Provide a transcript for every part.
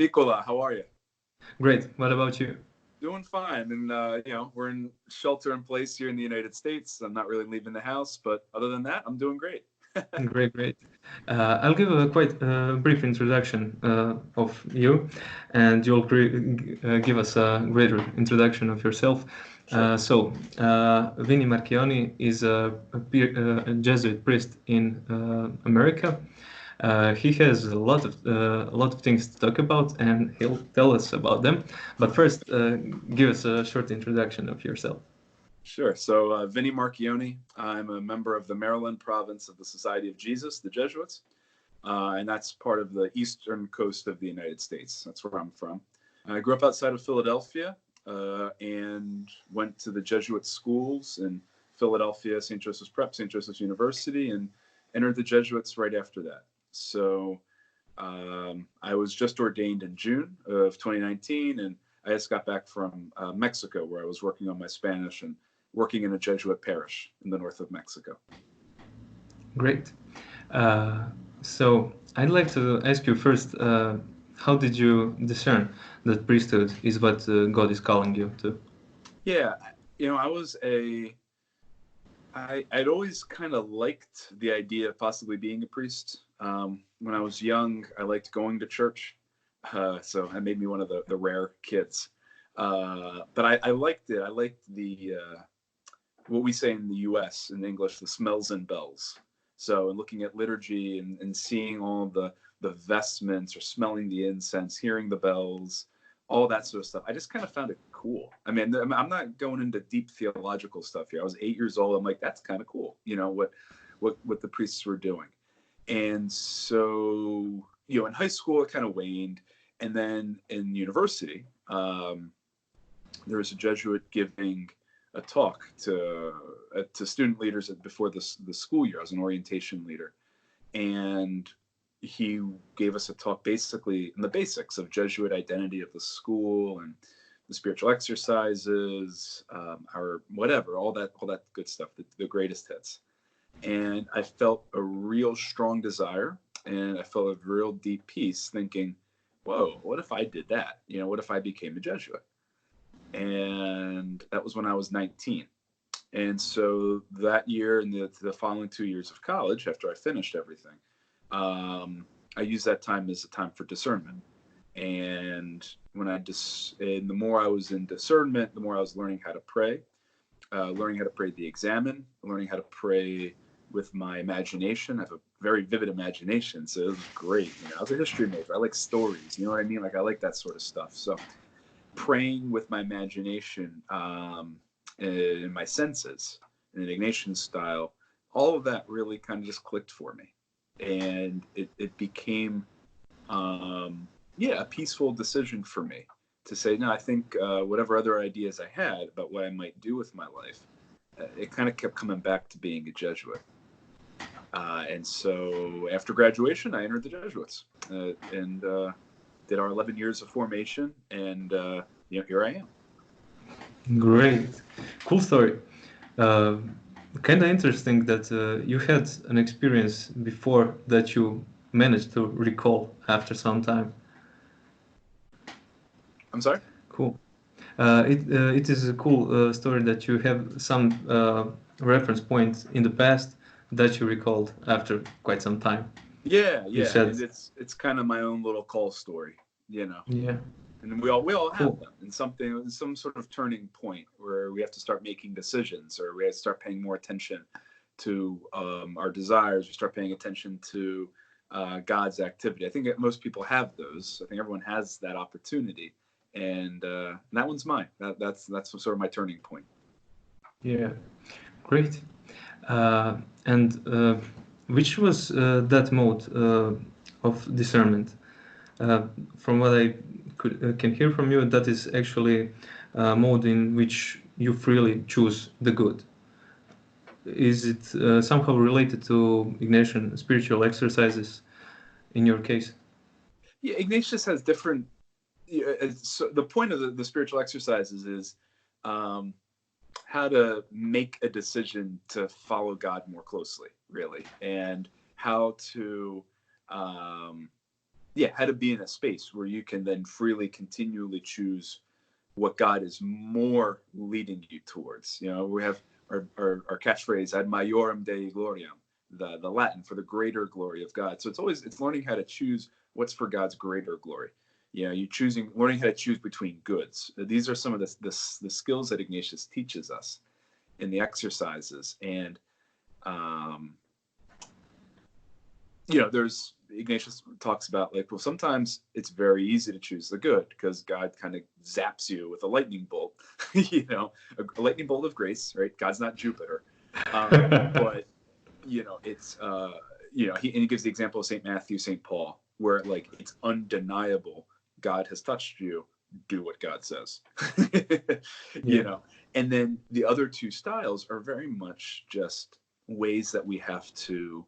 Nicola, how are you? Great. What about you? Doing fine. And, we're in shelter in place here in the United States. I'm not really leaving the house, but other than that, I'm doing great. Great, great. I'll give a quite brief introduction of you, and you'll give us a greater introduction of yourself. Sure. Vincent Marchionni is a Jesuit priest in America. He has a lot of things to talk about, and he'll tell us about them. But first, give us a short introduction of yourself. Sure. So, Vincent Marchionni, I'm a member of the Maryland province of the Society of Jesus, the Jesuits, and that's part of the eastern coast of the United States. That's where I'm from. I grew up outside of Philadelphia and went to the Jesuit schools in Philadelphia, St. Joseph's Prep, St. Joseph's University, and entered the Jesuits right after that. So I was just ordained in June of 2019, and I just got back from Mexico, where I was working on my Spanish and working in a Jesuit parish in the north of Mexico. Great. So I'd like to ask you first, how did you discern that priesthood is what God is calling you to? Yeah, I'd always kind of liked the idea of possibly being a priest. When I was young, I liked going to church. So that made me one of the rare kids. But I liked it. I liked the, what we say in the US, in English, the smells and bells. So looking at liturgy and seeing all the vestments or smelling the incense, hearing the bells, all that sort of stuff. I just kind of found it cool. I mean, I'm not going into deep theological stuff here. I was 8 years old. I'm like, that's kind of cool. What the priests were doing. And so, in high school, it kind of waned. And then in university, there was a Jesuit giving a talk to student leaders before the school year. I was an orientation leader. And he gave us a talk basically in the basics of Jesuit identity of the school and the spiritual exercises, or whatever, all that good stuff, the greatest hits. And I felt a real strong desire, and I felt a real deep peace thinking, whoa, what if I did that? What if I became a Jesuit? And that was when I was 19. And so that year and the following 2 years of college, after I finished everything, I used that time as a time for discernment. And the more I was in discernment, the more I was learning how to pray, learning how to pray the examen, learning how to pray with my imagination. I have a very vivid imagination, so it was great. I was a history major. I like stories. You know what I mean? Like, I like that sort of stuff. So praying with my imagination and my senses in an Ignatian style, all of that really kind of just clicked for me. And it became, a peaceful decision for me to say, no, I think whatever other ideas I had about what I might do with my life, it kind of kept coming back to being a Jesuit. And so after graduation, I entered the Jesuits and did our 11 years of formation. And, here I am. Great. Cool story. Kind of interesting that you had an experience before that you managed to recall after some time. I'm sorry? Cool. It is a cool story that you have some reference points in the past that you recalled after quite some time. Yeah. Said, it's kind of my own little call story, Yeah. And we all have Cool. them in some sort of turning point where we have to start making decisions, or we have to start paying more attention to our desires. We start paying attention to God's activity. I think that most people have those. I think everyone has that opportunity, and that one's mine. That's sort of my turning point. Yeah, great. And which was that mode of discernment? From what I can hear from you, that is actually a mode in which you freely choose the good. Is it somehow related to Ignatian spiritual exercises in your case? Yeah, Ignatius has different. So the point of the spiritual exercises is how to make a decision to follow God more closely, really, and how to yeah, how to be in a space where you can then freely continually choose what God is more leading you towards. You know, we have our catchphrase ad maiorem Dei gloriam, the Latin for the greater glory of God. So it's learning how to choose what's for God's greater glory. You know, learning how to choose between goods. These are some of the skills that Ignatius teaches us in the exercises. And you know, Ignatius talks about, like, well, sometimes it's very easy to choose the good because God kind of zaps you with a lightning bolt, you know, a lightning bolt of grace, right? God's not Jupiter. But, you know, it's, you know, he gives the example of St. Matthew, St. Paul, where, like, it's undeniable God has touched you, do what God says, you know. And then the other two styles are very much just ways that we have to,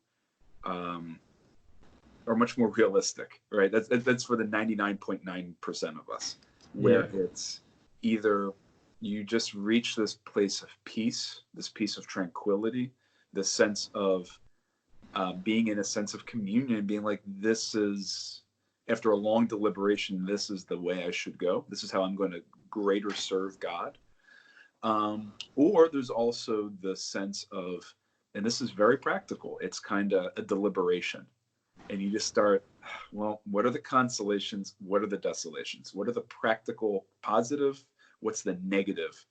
are much more realistic, right? That's for the 99.9% of us, where it's either you just reach this place of peace, this piece of tranquility, this sense of being in a sense of communion, being like, this is, after a long deliberation, this is the way I should go. This is how I'm going to greater serve God. Or there's also the sense of, and this is very practical, it's kind of a deliberation. And you just start, well, what are the consolations? What are the desolations? What are the practical positive? What's the negative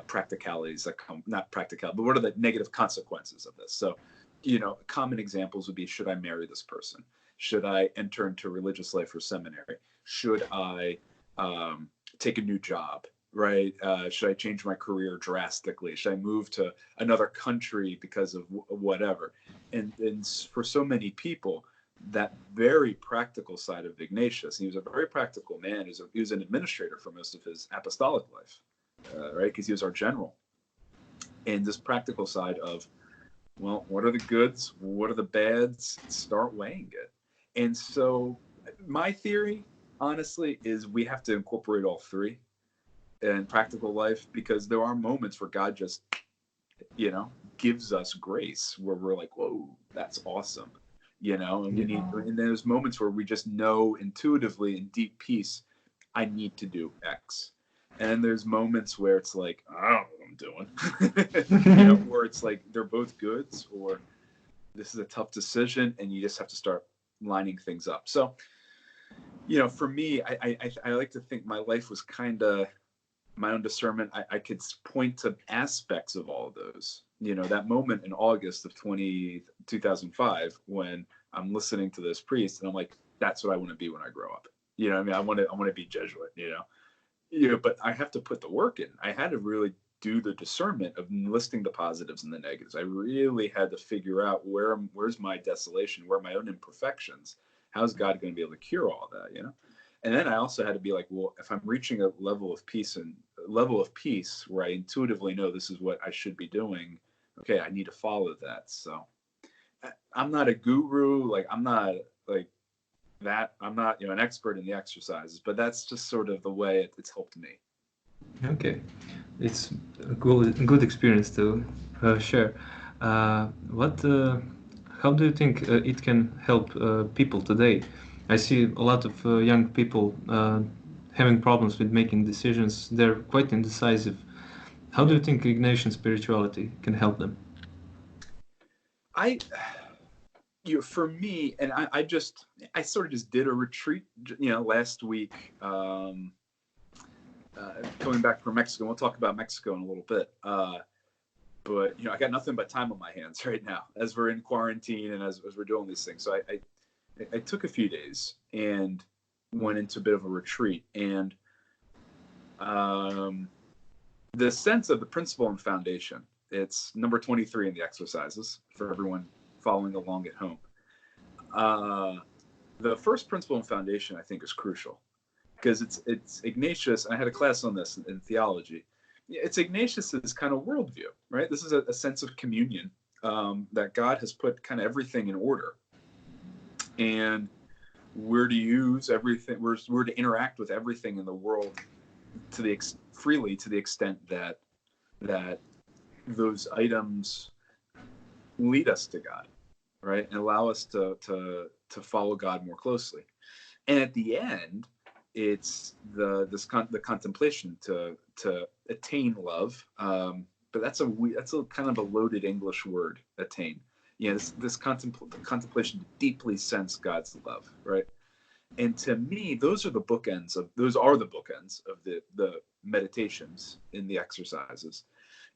practicalities that come, not practical, but what are the negative consequences of this? So, you know, common examples would be, should I marry this person? Should I enter into religious life or seminary? Should I take a new job, right? Should I change my career drastically? Should I move to another country because of whatever? And for so many people, that very practical side of Ignatius, he was a very practical man. He was an administrator for most of his apostolic life, right? Because he was our general. And this practical side of, well, what are the goods? What are the bads? Start weighing it. And so my theory, honestly, is we have to incorporate all three in practical life, because there are moments where God just, you know, gives us grace where we're like, whoa, that's awesome. You know, and and there's moments where we just know intuitively in deep peace, I need to do X. And then there's moments where it's like, I don't know what I'm doing, you know, where it's like they're both goods, or this is a tough decision and you just have to start lining things up. So, you know, for me, I like to think my life was kind of my own discernment. I could point to aspects of all of those. You know, that moment in August of 2005 when I'm listening to this priest and I'm like, that's what I want to be when I grow up. You know, I mean, I want to be Jesuit, you know, but I have to put the work in. I had to really do the discernment of listing the positives and the negatives. I really had to figure out where's my desolation, where are my own imperfections? How's God going to be able to cure all that, you know? And then I also had to be like, well, if I'm reaching a level of peace where I intuitively know this is what I should be doing, okay, I need to follow that. So I'm not a guru, like I'm not like that. I'm not, you know, an expert in the exercises, but that's just sort of the way it's helped me. Okay, it's a good experience to share. How do you think it can help people today? I see a lot of young people having problems with making decisions. They're quite indecisive. How do you think Ignatian spirituality can help them? For me, and I sort of just did a retreat, you know, last week, coming back from Mexico. We'll talk about Mexico in a little bit. But, you know, I got nothing but time on my hands right now as we're in quarantine and as we're doing these things. So I took a few days and went into a bit of a retreat. And the sense of the principle and foundation, it's number 23 in the exercises for everyone following along at home. The first principle and foundation, I think, is crucial because it's Ignatius. I had a class on this in theology. It's Ignatius's kind of worldview, right? This is a sense of communion, that God has put kind of everything in order, and we're to use everything. We're to interact with everything in the world freely to the extent that those items lead us to God, right, and allow us to follow God more closely. And at the end, it's the contemplation to attain love. But that's a kind of a loaded English word, attain. This contemplation to deeply sense God's love, right? And to me, those are the bookends of the meditations in the exercises.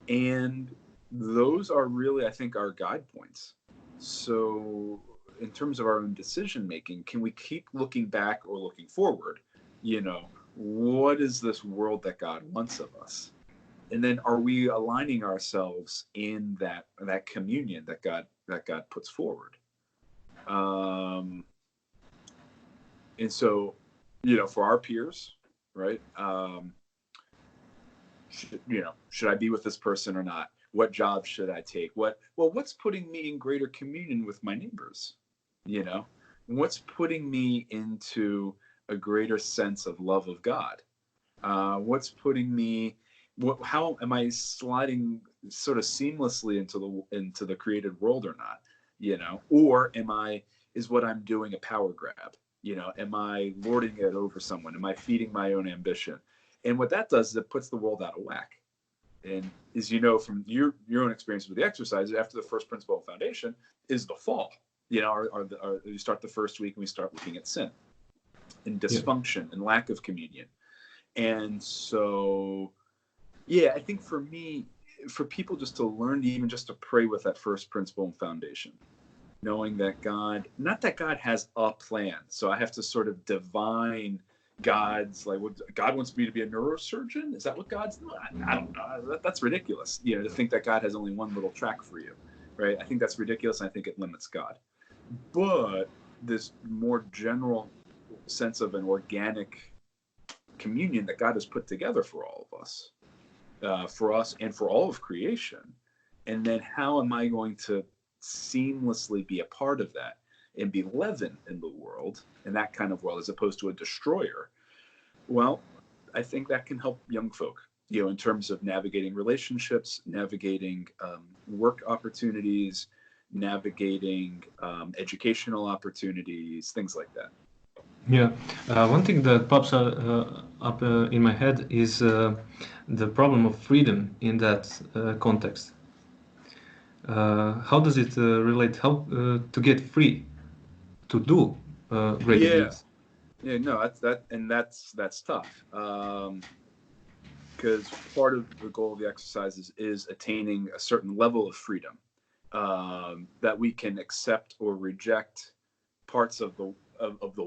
And those are really, I think, our guide points. So in terms of our own decision making, can we keep looking back or looking forward? What is this world that God wants of us? And then are we aligning ourselves in that communion that God puts forward? And so, for our peers, right? Should I be with this person or not? What job should I take? What's putting me in greater communion with my neighbors? What's putting me into a greater sense of love of God? What's putting me? How am I sliding sort of seamlessly into the created world or not? Or is what I'm doing a power grab? Am I lording it over someone? Am I feeding my own ambition? And what that does is it puts the world out of whack. And as you know from your own experience with the exercises, after the first principle of foundation is the fall. You start the first week and we start looking at sin and dysfunction and lack of communion. And so, I think for me, for people just to learn even just to pray with that first principle and foundation, knowing that not that God has a plan. So I have to sort of divine God's, like, what God wants me to be a neurosurgeon? Is that what God's doing? I don't know. That's ridiculous. To think that God has only one little track for you, right? I think that's ridiculous. And I think it limits God. But this more general sense of an organic communion that God has put together for all of us, for us and for all of creation. And then how am I going to seamlessly be a part of that and be leaven in the world, in that kind of world, as opposed to a destroyer? Well, I think that can help young folk, in terms of navigating relationships, navigating work opportunities, navigating educational opportunities, things like that. Yeah, one thing that pops up in my head is the problem of freedom in that context. How does it relate? How to get free to do great deeds? No, that's tough. Because part of the goal of the exercises is attaining a certain level of freedom, that we can accept or reject parts of the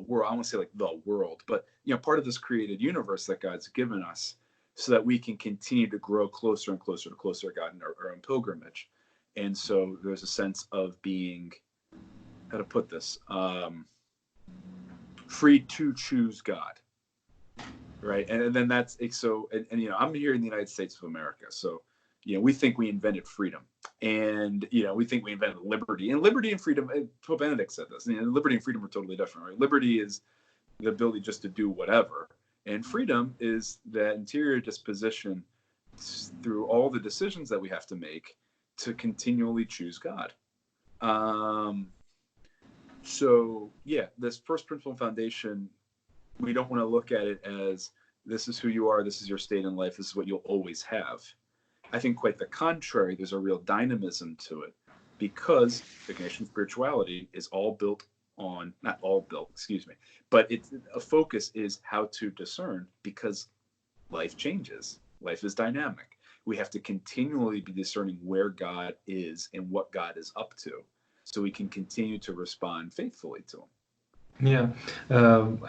world. I want to say like the world, but part of this created universe that God's given us, so that we can continue to grow closer and closer to God in our own pilgrimage. And so there's a sense of being, how to put this, free to choose God, right? And then that's so. And I'm here in the United States of America, so we think we invented freedom, and we think we invented liberty. And liberty and freedom, Pope Benedict said this. Liberty and freedom are totally different, right? Liberty is the ability just to do whatever, and freedom is that interior disposition through all the decisions that we have to make to continually choose God. So this first principle foundation, we don't want to look at it as this is who you are, this is your state in life, this is what you'll always have. I think quite the contrary. There's a real dynamism to it, because Ignatian spirituality is not all built, excuse me, but it's a focus is how to discern, because life changes, life is dynamic. We have to continually be discerning where God is and what God is up to, so we can continue to respond faithfully to him. Yeah,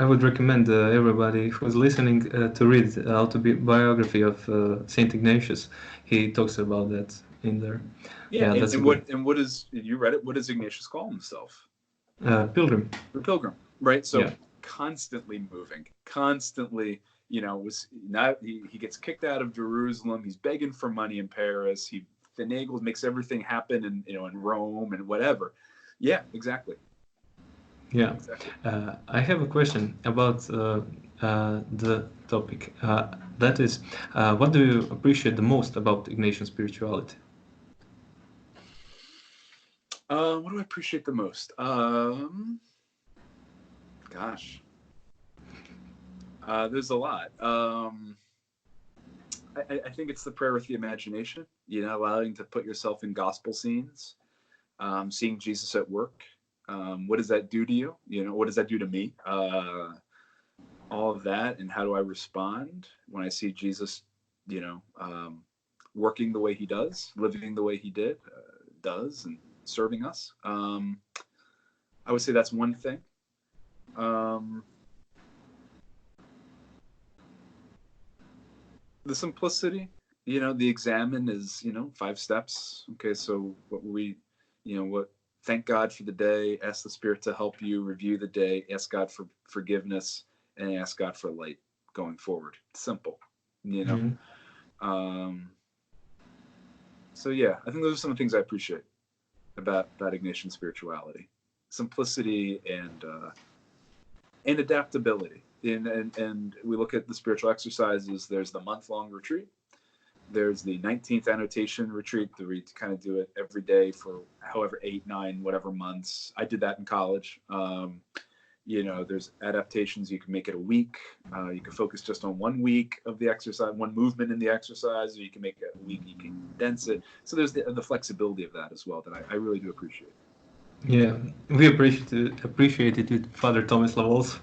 I would recommend everybody who's listening to read the autobiography of Saint Ignatius. He talks about that in there. Yeah, and what is, you read it? What does Ignatius call himself? Pilgrim. The pilgrim, right? So constantly moving, constantly. He gets kicked out of Jerusalem. He's begging for money in Paris. He finagles, makes everything happen in Rome and whatever. Yeah, exactly. Yeah, I have a question about the topic. That is, what do you appreciate the most about Ignatian spirituality? What do I appreciate the most? Gosh, There's a lot. I think it's the prayer with the imagination, allowing to put yourself in gospel scenes, seeing Jesus at work. What does that do to you? What does that do to me? All of that, and how do I respond when I see Jesus, working the way he does, living the way he does, and serving us. I would say that's one thing. The simplicity, the examine is, 5 steps. Okay, so thank God for the day, ask the Spirit to help you review the day, ask God for forgiveness, and ask God for light going forward. Simple, Mhm. So yeah, I think those are some things I appreciate about Ignatian spirituality: simplicity and adaptability. And we look at the spiritual exercises. There's the month-long retreat. There's the 19th annotation retreat, where we kind of do it every day for however 8, 9, whatever months. I did that in college. There's adaptations. You can make it a week. You can focus just on 1 week of the exercise, one movement in the exercise, or you can make it a week. You can condense it. So there's the flexibility of that as well that I really do appreciate. Yeah, we appreciated it, Father Thomas Levels.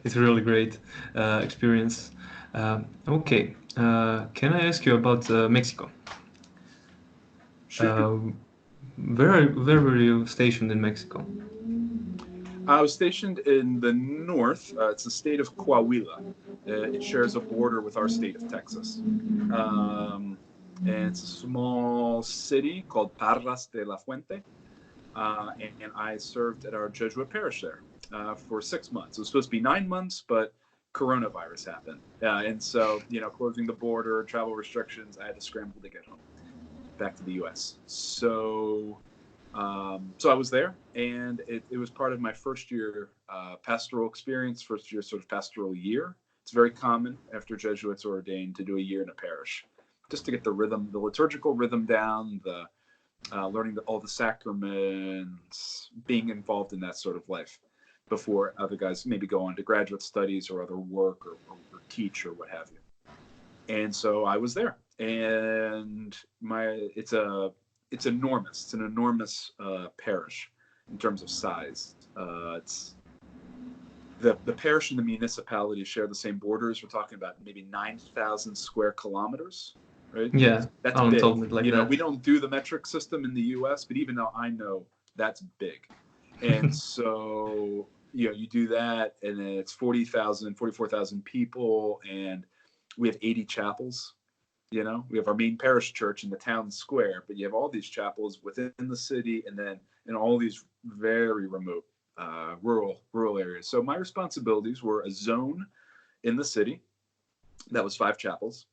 It's a really great experience. Okay, can I ask you about Mexico? Sure. Where were you stationed in Mexico? I was stationed in the north. It's the state of Coahuila. It shares a border with our state of Texas. And it's a small city called Parras de la Fuente. And I served at our Jesuit parish there for 6 months. It was supposed to be 9 months, but coronavirus happened. And so, closing the border, travel restrictions, I had to scramble to get home, back to the U.S. So I was there, and it was part of my first year pastoral experience, first year sort of pastoral year. It's very common after Jesuits are ordained to do a year in a parish, just to get the rhythm, the liturgical rhythm down, the learning all the sacraments, being involved in that sort of life before other guys maybe go on to graduate studies or other work or teach or what have you. And so I was there, and it's enormous. It's an enormous parish in terms of size. It's the parish and the municipality share the same borders. We're talking about maybe 9,000 square kilometers, right? Yeah, That's Alan big. told me like that. We don't do the metric system in the U.S., but even though I know that's big, and so you do that, and then it's 44,000 people, and we have 80 chapels. We have our main parish church in the town square, but you have all these chapels within the city, and then in all these very remote, rural areas. So my responsibilities were a zone in the city that was 5 chapels,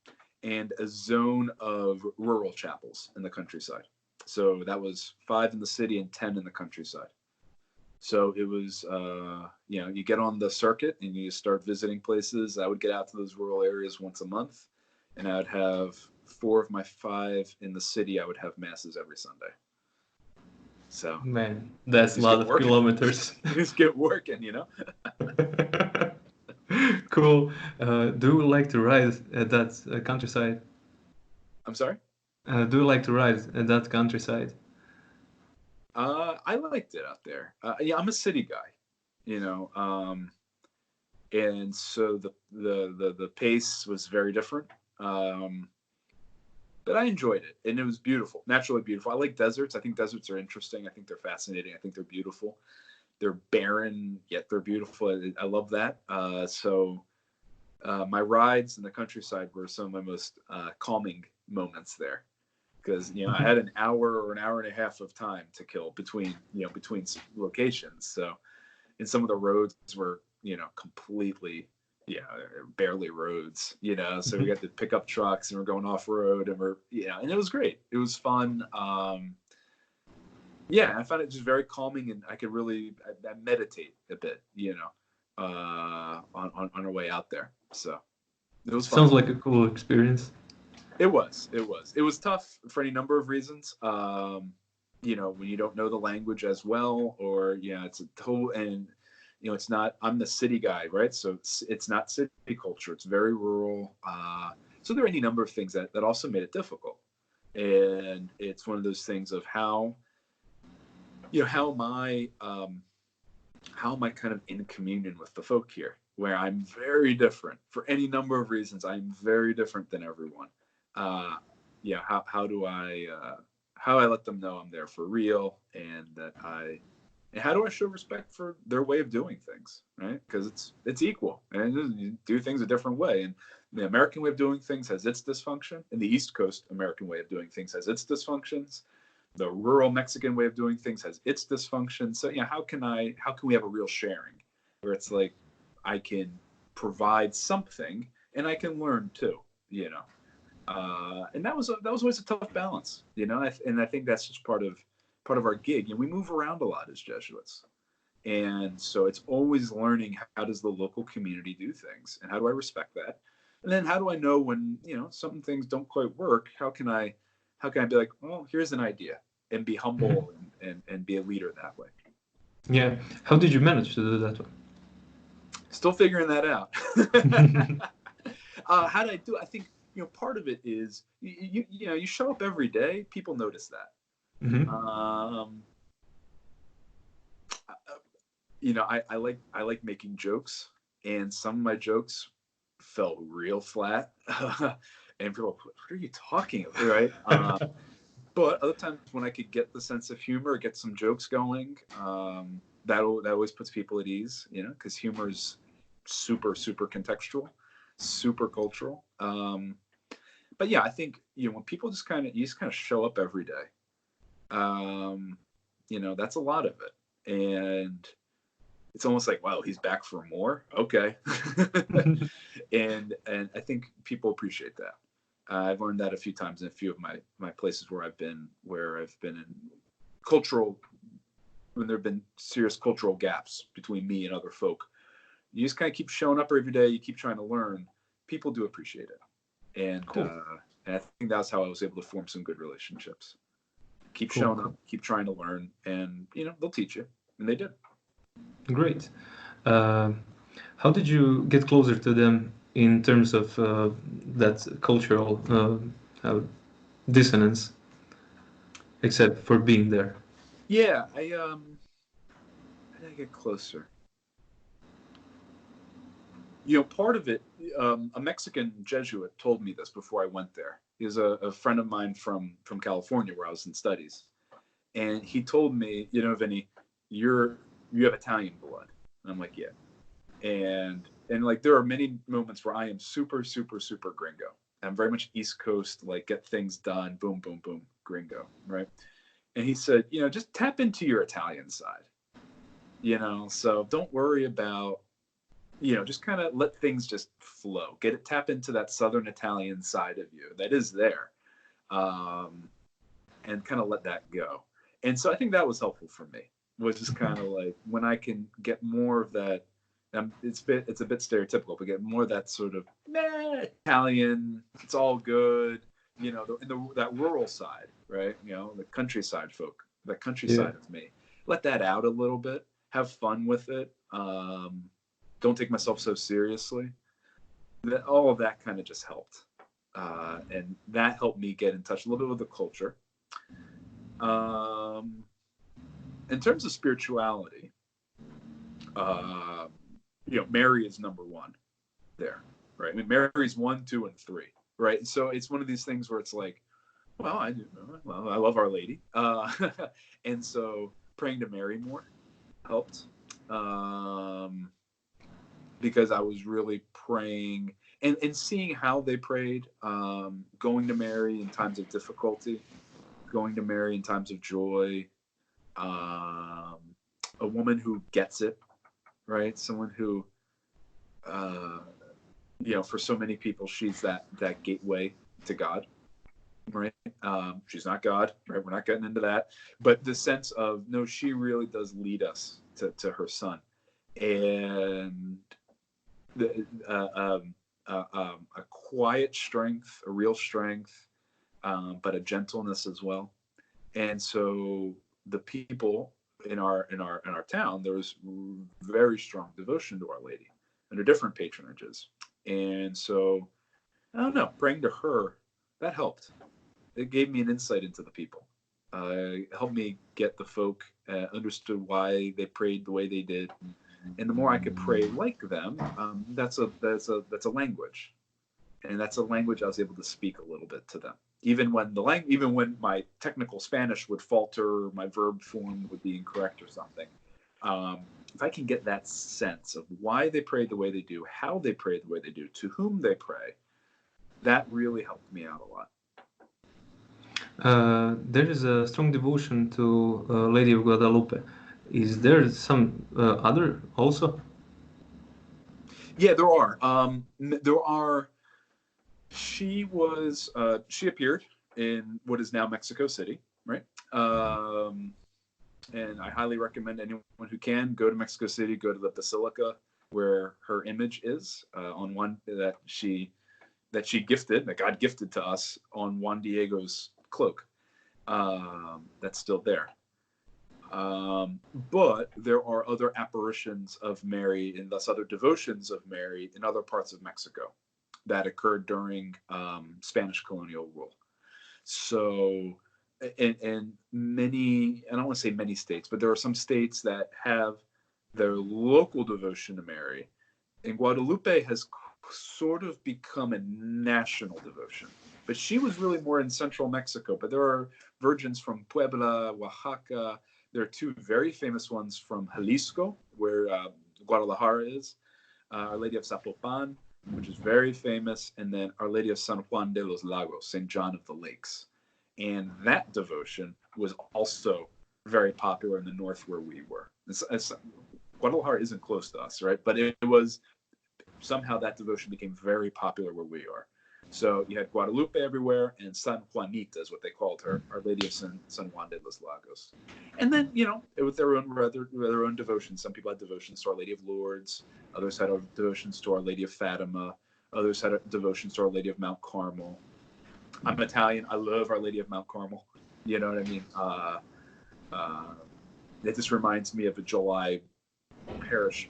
and a zone of rural chapels in the countryside. So that was 5 in the city and 10 in the countryside. So it was, you get on the circuit and you start visiting places. I would get out to those rural areas once a month, and I would have 4 of my 5 in the city. I would have masses every Sunday. So Man, that's a lot of kilometers. Just get working, Cool. Do you like to ride at that countryside? I'm sorry? Do you like to ride at that countryside? I liked it out there. I'm a city guy, and so the pace was very different. But I enjoyed it, and it was beautiful, naturally beautiful. I like deserts. I think deserts are interesting. I think they're fascinating. I think they're beautiful. They're barren, yet they're beautiful. I love that. So my rides in the countryside were some of my most calming moments there, because I had an hour or an hour and a half of time to kill between locations. So, and some of the roads were completely barely roads, so we had to pick up trucks, and we're going off road, and and it was great. It was fun. I found it just very calming, and I could really I meditate a bit, on our way out there. So it was fun. Sounds like a cool experience. It was tough for any number of reasons. When you don't know the language as well, or it's a total, and It's not, I'm the city guy, right? So it's not city culture. It's very rural. So there are any number of things that also made it difficult. And it's one of those things of how am I kind of in communion with the folk here, where I'm very different for any number of reasons. I'm very different than everyone. How do I let them know I'm there for real, and how do I show respect for their way of doing things, right? Because it's equal, and you do things a different way. And the American way of doing things has its dysfunction, and the East Coast American way of doing things has its dysfunctions. The rural Mexican way of doing things has its dysfunction. So how can we have a real sharing where it's like I can provide something and I can learn too, and that was always a tough balance, and I think that's just part of our gig. And we move around a lot as Jesuits. And so it's always learning, how does the local community do things, and how do I respect that? And then how do I know when, some things don't quite work? How can I be like, well, here's an idea, and be humble and be a leader that way. Yeah. How did you manage to do that one? Still figuring that out. How did I do it? I think, part of it is you show up every day, people notice that. Mm-hmm. I like making jokes, and some of my jokes fell real flat. And people are like, what are you talking about, right? But other times when I could get the sense of humor, get some jokes going, that always puts people at ease, because humor is super, super contextual, super cultural. But yeah, I think, when people just kind of show up every day, that's a lot of it. And it's almost like, wow, he's back for more. Okay. and I think people appreciate that. I've learned that a few times in a few of my places where I've been in when there have been serious cultural gaps between me and other folk. You just kind of keep showing up every day. You keep trying to learn. People do appreciate it. And, cool. And I think that's how I was able to form some good relationships. Keep showing up, keep trying to learn, and, they'll teach you. And they did. Great. How did you get closer to them in terms of that cultural dissonance, except for being there? Yeah, how did I get closer? Part of it, a Mexican Jesuit told me this before I went there. He was a friend of mine from California, where I was in studies. And he told me, Vinny, you have Italian blood. And I'm like, yeah. And like, there are many moments where I am super, super, super gringo. I'm very much East Coast, like, get things done, boom, boom, boom, gringo, right? And he said, just tap into your Italian side, so don't worry about, just kind of let things just flow. Tap into that Southern Italian side of you that is there, and kind of let that go. And so I think that was helpful for me, was just kind of like, when I can get more of that, it's a bit stereotypical, but get more of that sort of Italian, it's all good, that rural side, right? The countryside folk, the countryside of me. Let that out a little bit, have fun with it. Don't take myself so seriously. All of that kind of just helped. And that helped me get in touch a little bit with the culture. In terms of spirituality, Mary is number one there, right? I mean, Mary's 1, 2, and 3, right? So it's one of these things where it's like, well, I love Our Lady. And so praying to Mary more helped. Because I was really praying and seeing how they prayed, going to Mary in times of difficulty, going to Mary in times of joy, a woman who gets it, right? Someone who, for so many people, she's that gateway to God, right? She's not God, right? We're not getting into that, but the sense of, no, she really does lead us to her son. And a quiet strength, a real strength, but a gentleness as well. And so the people in our town, there was very strong devotion to Our Lady under different patronages. And so, I don't know, praying to her, that helped. It gave me an insight into the people. It helped me get the folk, understood why they prayed the way they did. And the more I could pray like them, that's a language. And that's a language I was able to speak a little bit to them. Even when my technical Spanish would falter, my verb form would be incorrect or something. If I can get that sense of why they prayed the way they do, how they prayed the way they do, to whom they pray, that really helped me out a lot. There is a strong devotion to Lady of Guadalupe. Is there some other also? Yeah, there are. She appeared in what is now Mexico City, right? And I highly recommend anyone who can go to Mexico City, go to the Basilica where her image is on one that God gifted to us on Juan Diego's cloak. That's still there. But there are other apparitions of Mary and thus other devotions of Mary in other parts of Mexico that occurred during Spanish colonial rule. So, and many, I don't want to say many states, but there are some states that have their local devotion to Mary. And Guadalupe has sort of become a national devotion. But she was really more in central Mexico. But there are virgins from Puebla, Oaxaca. There are two very famous ones from Jalisco, where Guadalajara is. Our Lady of Zapopan, which is very famous, and then Our Lady of San Juan de los Lagos, St. John of the Lakes. And that devotion was also very popular in the north where we were. Guadalajara isn't close to us, right? But it was, somehow that devotion became very popular where we are. So you had Guadalupe everywhere, and San Juanita is what they called her, Our Lady of San Juan de los Lagos. And then, with their own devotions. Some people had devotions to Our Lady of Lourdes. Others had devotions to Our Lady of Fatima. Others had devotions to Our Lady of Mount Carmel. I'm Italian. I love Our Lady of Mount Carmel. You know what I mean? It just reminds me of a July parish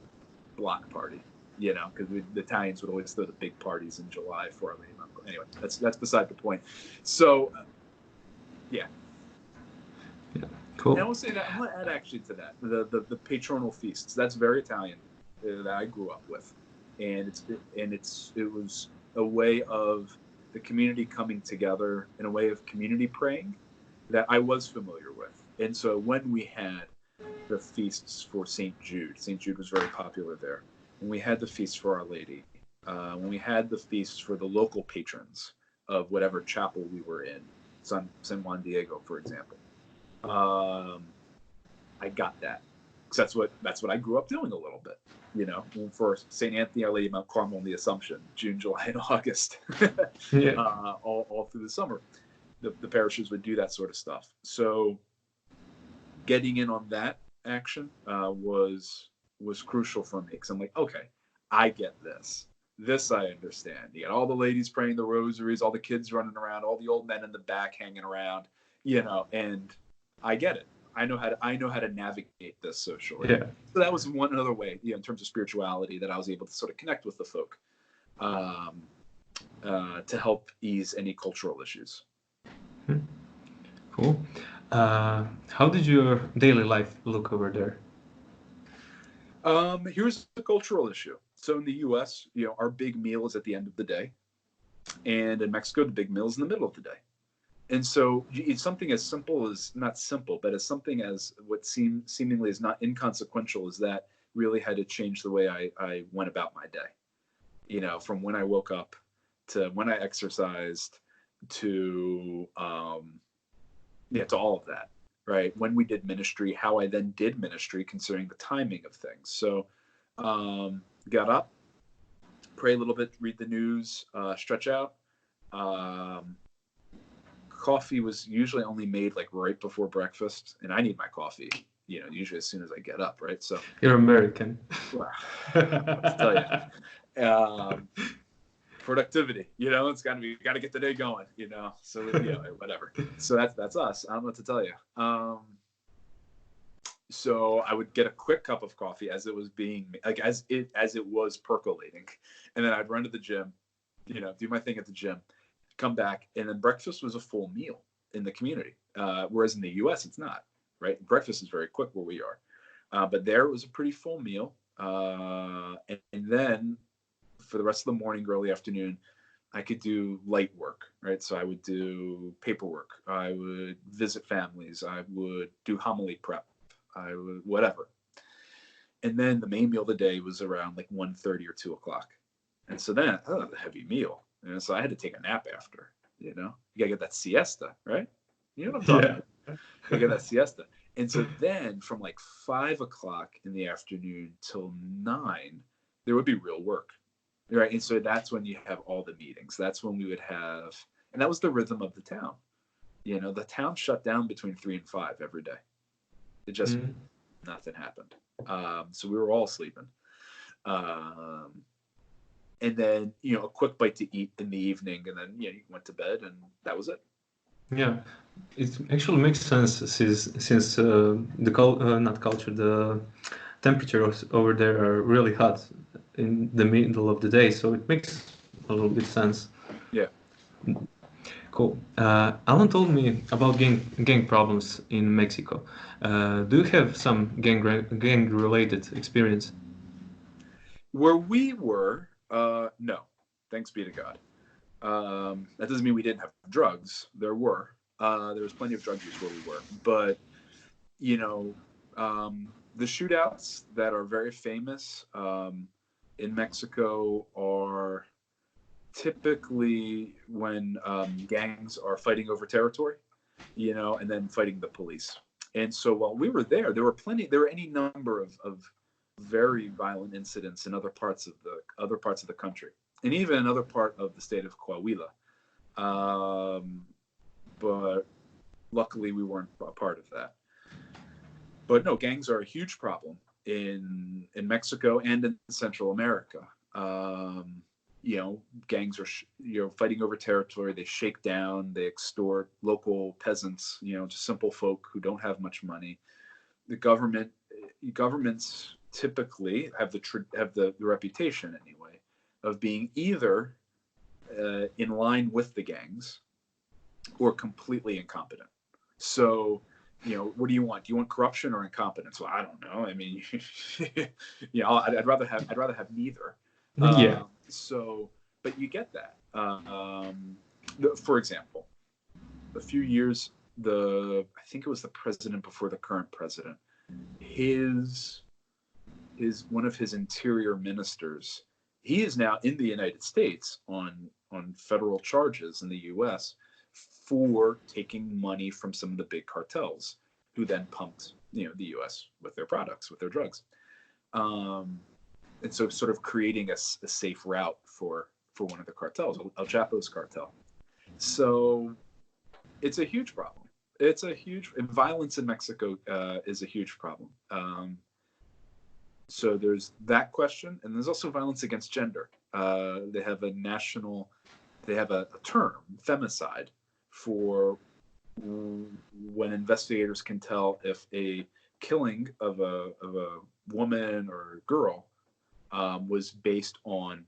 block party. Because the Italians would always throw the big parties in July for Our Lady of Mount Carmel. Anyway, that's beside the point. So, yeah. Cool. And I will say that I'm going to add actually to that the patronal feasts. That's very Italian that I grew up with, and it was a way of the community coming together in a way of community praying that I was familiar with. And so when we had the feasts for St. Jude was very popular there. When we had the feasts for Our Lady, when we had the feasts for the local patrons of whatever chapel we were in, San Juan Diego, for example, I got that. Because that's what I grew up doing a little bit. For St. Anthony, Our Lady of Mount Carmel, and the Assumption, June, July, and August, Yeah. all through the summer, the parishes would do that sort of stuff. So getting in on that action was crucial for me, because I'm like, okay, I get this. This I understand. You got all the ladies praying the rosaries, all the kids running around, all the old men in the back hanging around, and I get it. I know how to navigate this socially. Yeah. So that was another way, in terms of spirituality, that I was able to sort of connect with the folk to help ease any cultural issues. Cool. How did your daily life look over there? Here's the cultural issue. So in the U.S., our big meal is at the end of the day, and in Mexico, the big meal is in the middle of the day. And so it's something as simple as, not simple, but as something as what seemingly is not inconsequential, is that really had to change the way I went about my day. From when I woke up to when I exercised to all of that, right? When we did ministry, how I then did ministry, considering the timing of things. So got up, pray a little bit, read the news, stretch out. Coffee was usually only made like right before breakfast, and I need my coffee, usually as soon as I get up, right? So You're American. Well, I'll tell you. Productivity, it's got to get the day going, So whatever. So that's us. I don't know what to tell you. So I would get a quick cup of coffee as it was as it was percolating, and then I'd run to the gym, do my thing at the gym, come back, and then breakfast was a full meal in the community. Whereas in the U.S. it's not, right? Breakfast is very quick where we are, but there it was a pretty full meal, and then for the rest of the morning, early afternoon, I could do light work, right? So I would do paperwork, I would visit families, I would do homily prep, I would whatever. And then the main meal of the day was around like 1:30 or 2 o'clock. And so then, the heavy meal. And so I had to take a nap after, you gotta get that siesta, right? You know what I'm talking about. You gotta get that siesta. And so then from like 5 o'clock in the afternoon till 9, there would be real work. Right. And so that's when you have all the meetings. That's when we would have, and that was the rhythm of the town. The town shut down between 3 and 5 every day. It just, nothing happened. So we were all sleeping. And then, a quick bite to eat in the evening, and then, you went to bed, and that was it. Yeah, it actually makes sense since the temperatures over there are really hot in the middle of the day, so it makes a little bit sense. Yeah. Cool. Alan told me about gang problems in Mexico. Do you have some gang-related experience? Where we were, no. Thanks be to God. That doesn't mean we didn't have drugs. There were. There was plenty of drug use where we were. But, the shootouts that are very famous in Mexico are typically when gangs are fighting over territory, and then fighting the police. And so while we were there were any number of very violent incidents in other parts of the country, and even another part of the state of Coahuila. But luckily we weren't a part of that. But no, gangs are a huge problem in Mexico and in Central America. Gangs are fighting over territory. They shake down, they extort local peasants, just simple folk who don't have much money. The governments typically have the reputation anyway of being either in line with the gangs or completely incompetent. So, what do you want? Do you want corruption or incompetence? Well, I don't know. I mean, I'd rather have neither. Yeah. So, but you get that. For example, a few years, I think it was the president before the current president, one of his interior ministers, he is now in the United States on federal charges in the U.S. for taking money from some of the big cartels, who then pumped, the U.S. with their products, with their drugs. And so sort of creating a safe route for one of the cartels, El Chapo's cartel. So it's a huge problem. And violence in Mexico is a huge problem. So there's that question, and there's also violence against gender. They have a term, femicide, for when investigators can tell if a killing of a woman or a girl was based on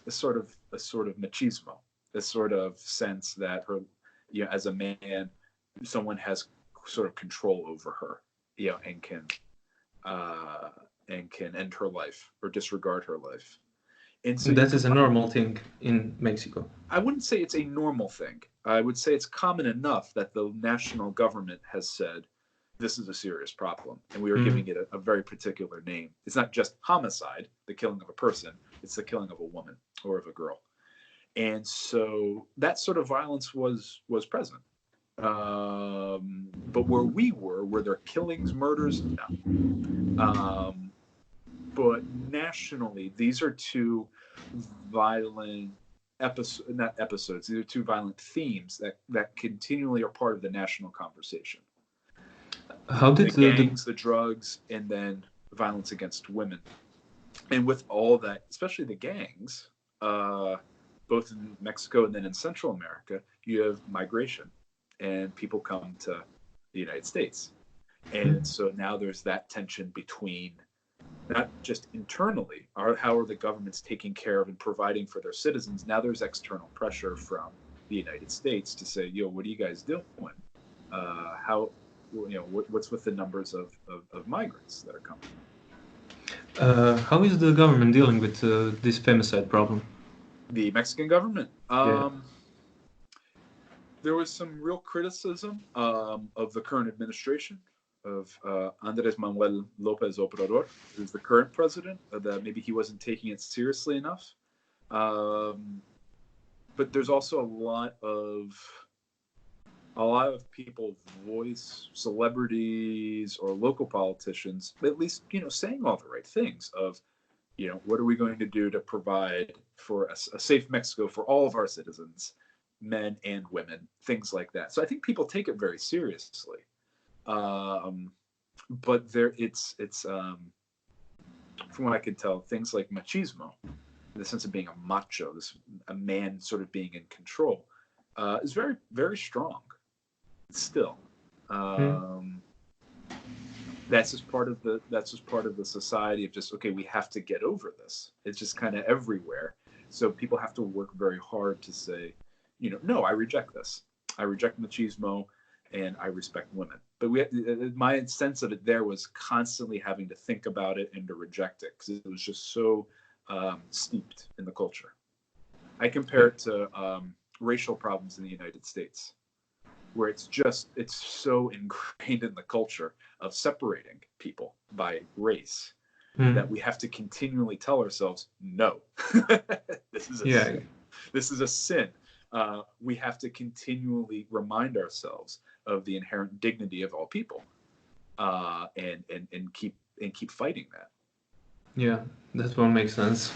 a sort of machismo, a sort of sense that her, as a man, someone has sort of control over her, and can end her life or disregard her life. And so that is a normal thing in Mexico. I wouldn't say it's a normal thing. I would say it's common enough that the national government has said, this is a serious problem, and we are giving it a very particular name. It's not just homicide, the killing of a person, it's the killing of a woman or of a girl. And so that sort of violence was present. But where we were there killings, murders? No. But nationally, these are two violent episodes. These are two violent themes that continually are part of the national conversation. How did the gangs, the drugs, and then violence against women? And with all that, especially the gangs, both in Mexico and then in Central America, you have migration, and people come to the United States. And so now there's that tension between not just internally, how are the governments taking care of and providing for their citizens? Now there's external pressure from the United States to say, yo, what are you guys doing? What's with the numbers of migrants that are coming? How is the government dealing with this femicide problem? The Mexican government? Yeah. There was some real criticism of the current administration, of Andrés Manuel López Obrador, who's the current president, that maybe he wasn't taking it seriously enough. But there's also a lot of people, voice celebrities or local politicians, at least, saying all the right things of, what are we going to do to provide for a safe Mexico for all of our citizens, men and women, things like that. So I think people take it very seriously. But it's from what I could tell, things like machismo, in the sense of being a macho, a man sort of being in control, is very, very strong still. That's just part of the society of just, okay, we have to get over this. It's just kind of everywhere. So people have to work very hard to say, no, I reject this. I reject machismo and I respect women. But my sense of it there was constantly having to think about it and to reject it because it was just so steeped in the culture. I compare it to racial problems in the United States, where it's so ingrained in the culture of separating people by race that we have to continually tell ourselves, no, this is a sin. This is a sin. We have to continually remind ourselves of the inherent dignity of all people, and keep fighting that. Yeah, that one makes sense.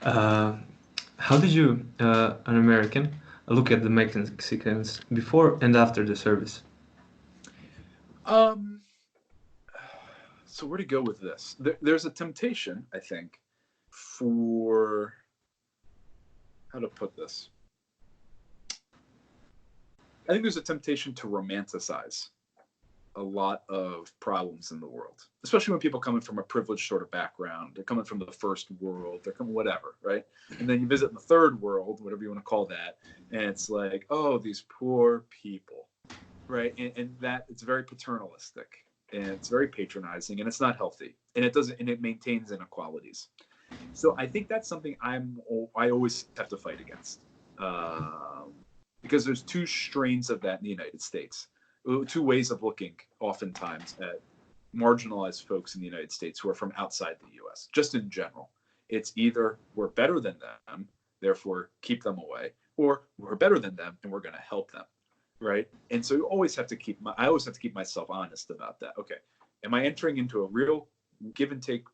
How did you, an American, look at the Mexicans before and after the service? So where to go with this? There's a temptation, I think, for, how to put this? I think there's a temptation to romanticize a lot of problems in the world, especially when people coming from a privileged sort of background. They're coming from the first world, they're coming whatever, right? And then you visit the third world, whatever you want to call that, and it's like, oh, these poor people, right? And that it's very paternalistic and it's very patronizing and it's not healthy and it maintains inequalities. So I think that's something I always have to fight against, because there's two strains of that in the United States. Two ways of looking oftentimes at marginalized folks in the United States who are from outside the US, just in general. It's either we're better than them, therefore keep them away, or we're better than them and we're going to help them, right? And so I always have to keep myself honest about that. Okay, am I entering into a real give and take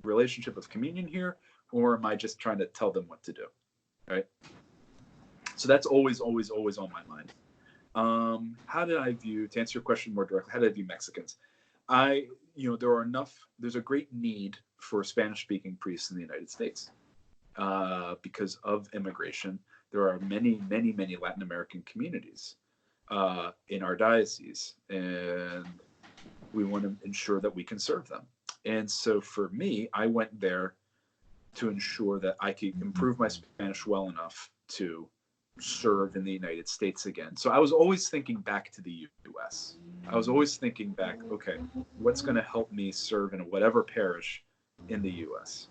relationship of communion here, or am I just trying to tell them what to do, right? So that's always on my mind. How did I view, to answer your question more directly, how did I view Mexicans? There's a great need for Spanish-speaking priests in the United States because of immigration. There are many, many, many Latin American communities in our diocese, and we want to ensure that we can serve them. And so for me, I went there to ensure that I could improve my Spanish well enough to serve in the United States again. So I was always thinking back to the US. I was always thinking back, okay, what's going to help me serve in whatever parish in the US,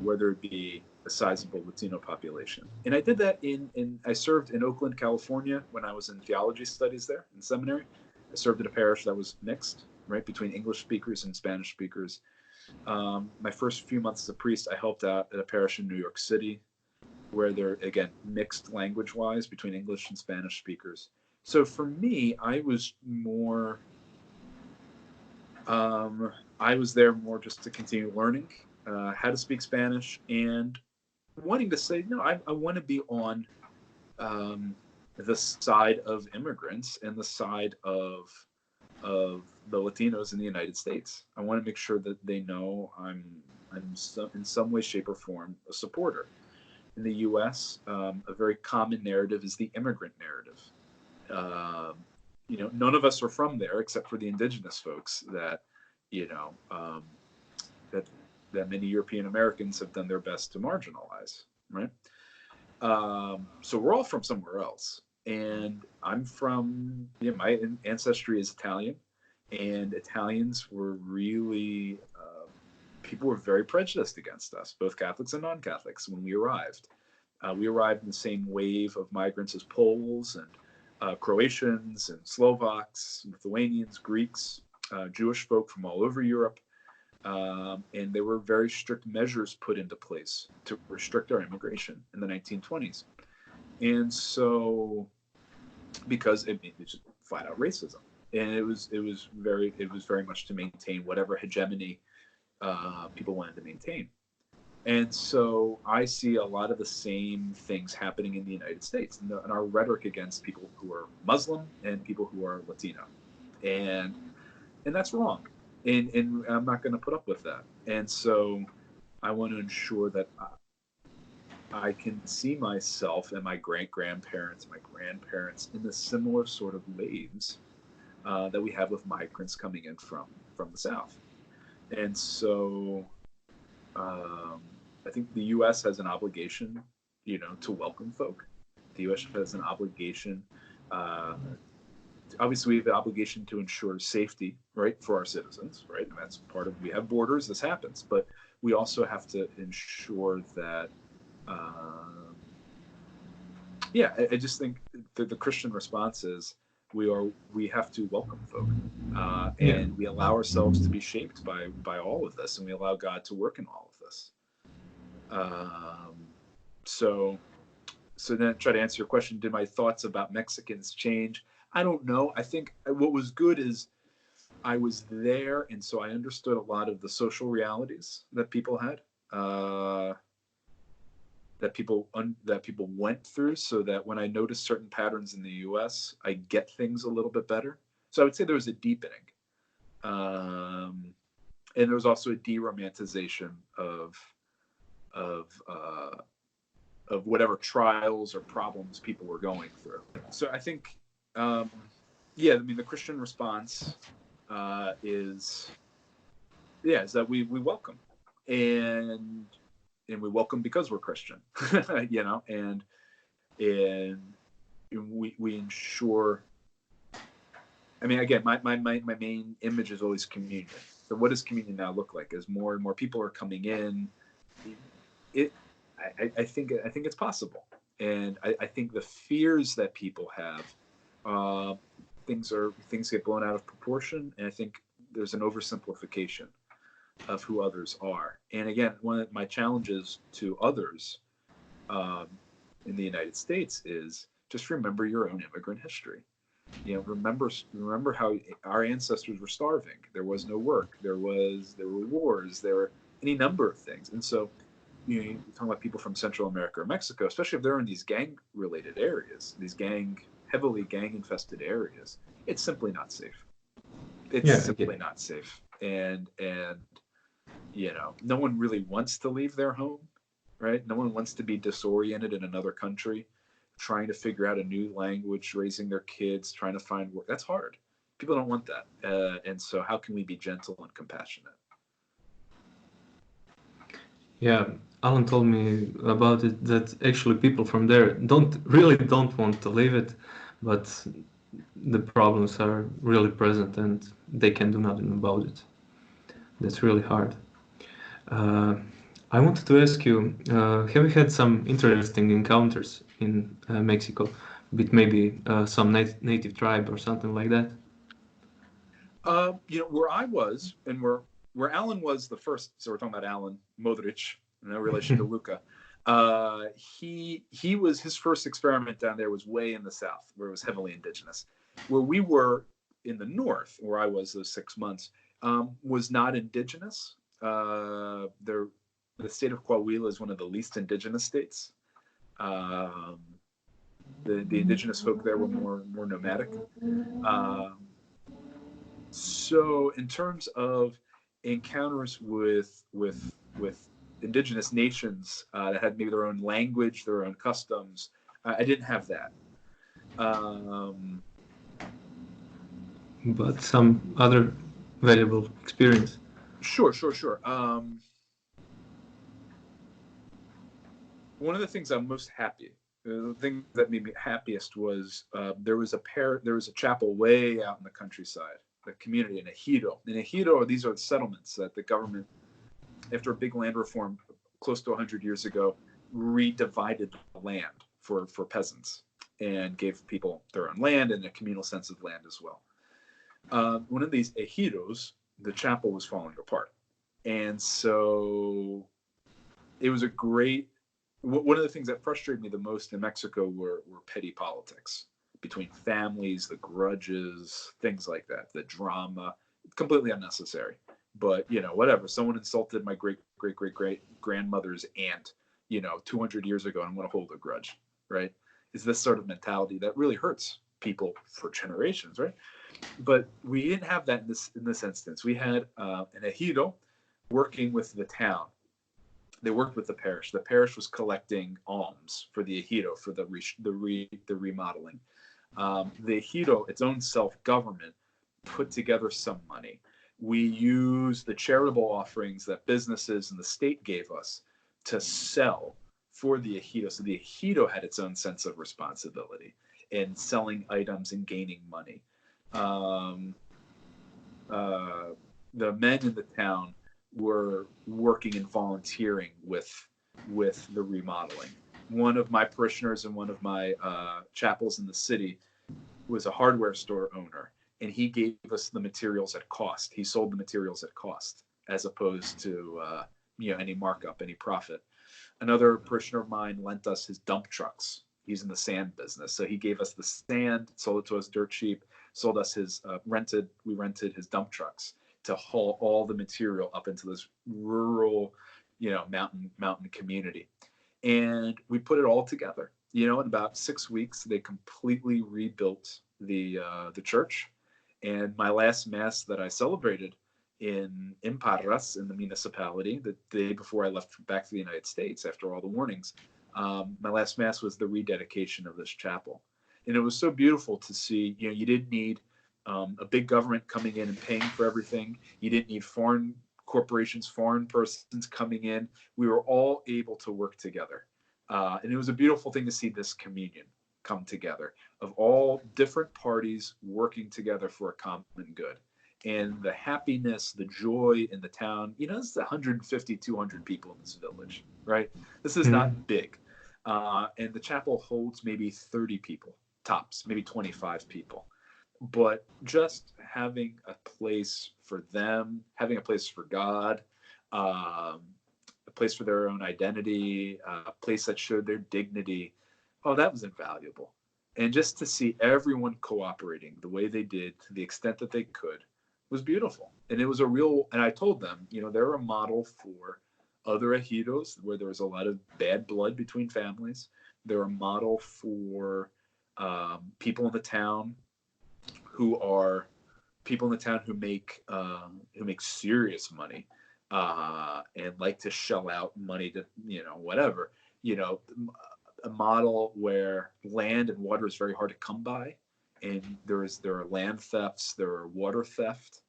whether it be a sizable Latino population. And I did that I served in Oakland, California when I was in theology studies there in seminary. I served at a parish that was mixed, right, between English speakers and Spanish speakers. My first few months as a priest, I helped out at a parish in New York City, where they're, again, mixed language-wise between English and Spanish speakers. So for me, I was there more just to continue learning how to speak Spanish and wanting to say, no, I want to be on the side of immigrants and the side of the Latinos in the United States. I want to make sure that they know I'm in some way, shape, or form a supporter. In the U.S., a very common narrative is the immigrant narrative. none of us are from there except for the indigenous folks that, that many European Americans have done their best to marginalize, right? So we're all from somewhere else. And I'm from, my ancestry is Italian, and Italians were really, people were very prejudiced against us, both Catholics and non-Catholics, when we arrived. We arrived in the same wave of migrants as Poles and Croatians and Slovaks, Lithuanians, Greeks, Jewish folk from all over Europe. And there were very strict measures put into place to restrict our immigration in the 1920s. And so, because it's just flat out racism, and it was very much to maintain whatever hegemony people wanted to maintain. And so I see a lot of the same things happening in the United States, and our rhetoric against people who are Muslim and people who are Latino, and that's wrong. And I'm not going to put up with that. And so I want to ensure that I can see myself and my great-grandparents, my grandparents in the similar sort of waves that we have with migrants coming in from the South. And so I think the U.S. has an obligation, to welcome folk. The U.S. has an obligation. Obviously, we have the obligation to ensure safety, right, for our citizens, right? And that's part of, we have borders, this happens, but we also have to ensure that, I just think that the Christian response is we have to welcome folk, and we allow ourselves to be shaped by all of this, and we allow God to work in all of this. So then try to answer your question, did my thoughts about Mexicans change? I don't know. I think what was good is I was there, and so I understood a lot of the social realities that people had, that people went through, so that when I noticed certain patterns in the U.S., I get things a little bit better. So I would say there was a deepening, and there was also a de-romanticization of whatever trials or problems people were going through. So I think. The Christian response is that we welcome, and we welcome because we're Christian, and we ensure. I mean, again, my main image is always communion. So what does communion now look like? As more and more people are coming in, I think it's possible, and I think the fears that people have. Things get blown out of proportion, and I think there's an oversimplification of who others are. And again, one of my challenges to others in the United States is just remember your own immigrant history. Remember how our ancestors were starving. There was no work. There were wars. There were any number of things. And so, you're talking about people from Central America or Mexico, especially if they're in these gang-related areas, heavily gang-infested areas, it's simply not safe. It's simply not safe. And no one really wants to leave their home, right? No one wants to be disoriented in another country, trying to figure out a new language, raising their kids, trying to find work. That's hard. People don't want that. And so how can we be gentle and compassionate? Yeah, Alan told me about it, that actually people from there don't want to leave it, but the problems are really present and they can do nothing about it. That's really hard. I wanted to ask you, have you had some interesting encounters in Mexico with maybe some native tribe or something like that? Where I was, and where Alan was the first, so we're talking about Alan Modric, no relation to Luca. He was, his first experiment down there was way in the south, where it was heavily indigenous. Where we were in the north, where I was those 6 months, was not indigenous. The state of Coahuila is one of the least indigenous states. The indigenous folk there were more nomadic. So in terms of encounters with indigenous nations that had maybe their own language, their own customs, I didn't have that. but some other valuable experience. Sure. One of the things I'm most happy, the thing that made me happiest was there was a chapel way out in the countryside, the community in Ejido. In Ejido, these are the settlements that the government, after a big land reform close to 100 years ago, redivided the land for peasants and gave people their own land and a communal sense of land as well. One of these ejidos, the chapel was falling apart. And so it was one of the things that frustrated me the most in Mexico were petty politics between families, the grudges, things like that, the drama, completely unnecessary. But, whatever. Someone insulted my great grandmother's aunt, 200 years ago, and I'm going to hold a grudge, right? Is this sort of mentality that really hurts people for generations, right? But we didn't have that in this instance. We had an ejido working with the town. They worked with the parish. The parish was collecting alms for the ejido for the remodeling. The ejido, its own self-government, put together some money. We used the charitable offerings that businesses and the state gave us to sell for the ejido. So the ejido had its own sense of responsibility in selling items and gaining money. The men in the town were working and volunteering with the remodeling. One of my parishioners in one of my chapels in the city was a hardware store owner, and he gave us the materials at cost. He sold the materials at cost as opposed to any markup, any profit. Another parishioner of mine lent us his dump trucks. He's in the sand business, so he gave us the sand, sold it to us dirt cheap, sold us his we rented his dump trucks to haul all the material up into this rural, mountain community. And we put it all together. In about 6 weeks, they completely rebuilt the church. And my last mass that I celebrated in Parras, in the municipality, the day before I left back to the United States after all the warnings, my last mass was the rededication of this chapel. And it was so beautiful to see. You didn't need a big government coming in and paying for everything. You didn't need foreign corporations, foreign persons coming in. We were all able to work together. And it was a beautiful thing to see this communion come together of all different parties working together for a common good. And the happiness, the joy in the town, it's 150, 200 people in this village, right? This is not big. And the chapel holds maybe 30 people, tops, maybe 25 people. But just having a place for them, having a place for God, a place for their own identity, a place that showed their dignity, that was invaluable. And just to see everyone cooperating the way they did, to the extent that they could, was beautiful. And it was and I told them, they're a model for other ejidos where there was a lot of bad blood between families. They're a model for people in the town who make serious money and like to shell out money to whatever. A model where land and water is very hard to come by, and there are land thefts, there are water theft,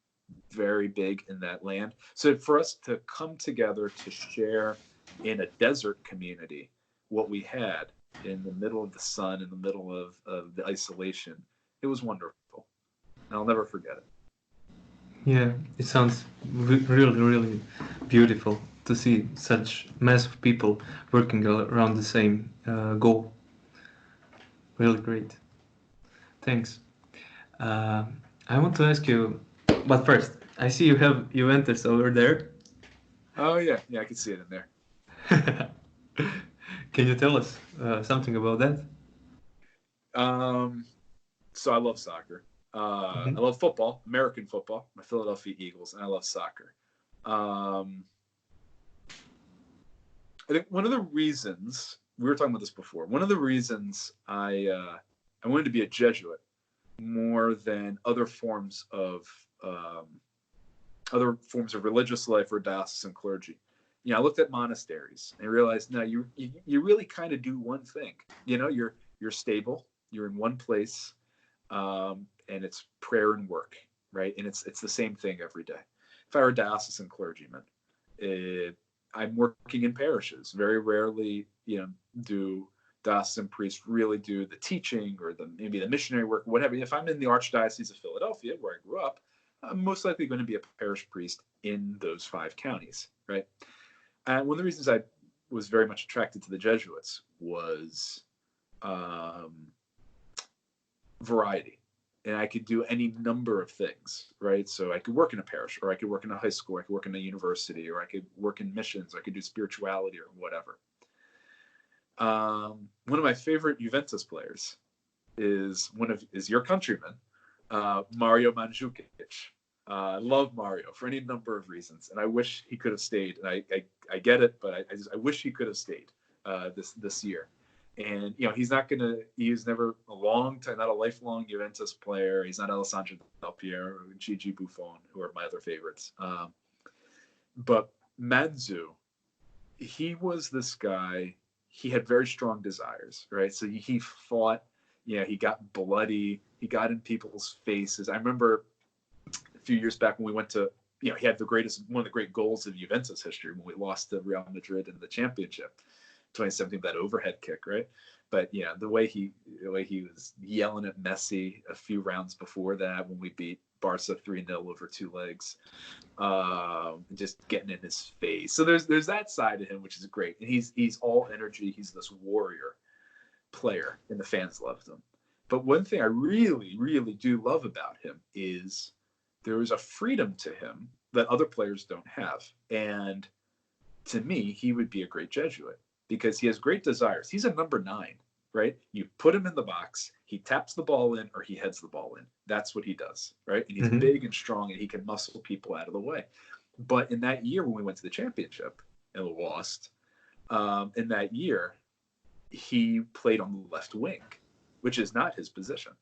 very big in that land. So for us to come together to share in a desert community what we had in the middle of the sun, in the middle of the isolation, it was wonderful. I'll never forget it. Yeah, it sounds really, really beautiful to see such mass of people working around the same goal. Really great. Thanks. I want to ask you, but first, I see you have Juventus over there. Oh yeah, I can see it in there. Can you tell us something about that? So I love soccer. I love football, American football, my Philadelphia Eagles, and I love soccer. I think one of the reasons, we were talking about this before, one of the reasons I wanted to be a Jesuit more than other forms of religious life or diocesan clergy. I looked at monasteries and I realized, no, you really kind of do one thing. You're stable, you're in one place. and it's prayer and work, right? And it's the same thing every day. If I were a diocesan clergyman, I'm working in parishes. Very rarely, do diocesan priests really do the teaching or maybe the missionary work, whatever. If I'm in the Archdiocese of Philadelphia, where I grew up, I'm most likely going to be a parish priest in those 5 counties, right? And one of the reasons I was very much attracted to the Jesuits was variety. And I could do any number of things, right? So I could work in a parish, or I could work in a high school, I could work in a university, or I could work in missions, I could do spirituality or whatever. One of my favorite Juventus players is your countryman, Mario Mandžukić. I love Mario for any number of reasons, and I wish he could have stayed. And I get it, but I wish he could have stayed this year. And he's never not a lifelong Juventus player. He's not Alessandro Del Piero or Gigi Buffon, who are my other favorites. But Mandžu, he was this guy. He had very strong desires, right? So he fought. He got bloody. He got in people's faces. I remember a few years back when we went to, he had one of the great goals of Juventus history when we lost to Real Madrid in the championship, 2017, that overhead kick, right? But the way he was yelling at Messi a few rounds before that when we beat Barca 3-0 over 2 legs, just getting in his face. So there's that side of him, which is great. And he's all energy. He's this warrior player, and the fans loved him. But one thing I really, really do love about him is there is a freedom to him that other players don't have. And to me, he would be a great Jesuit because he has great desires. He's a number 9, right? You put him in the box, he taps the ball in or he heads the ball in. That's what he does, right? And he's big and strong and he can muscle people out of the way. But in that year when we went to the championship and lost, in that year, he played on the left wing, which is not his position.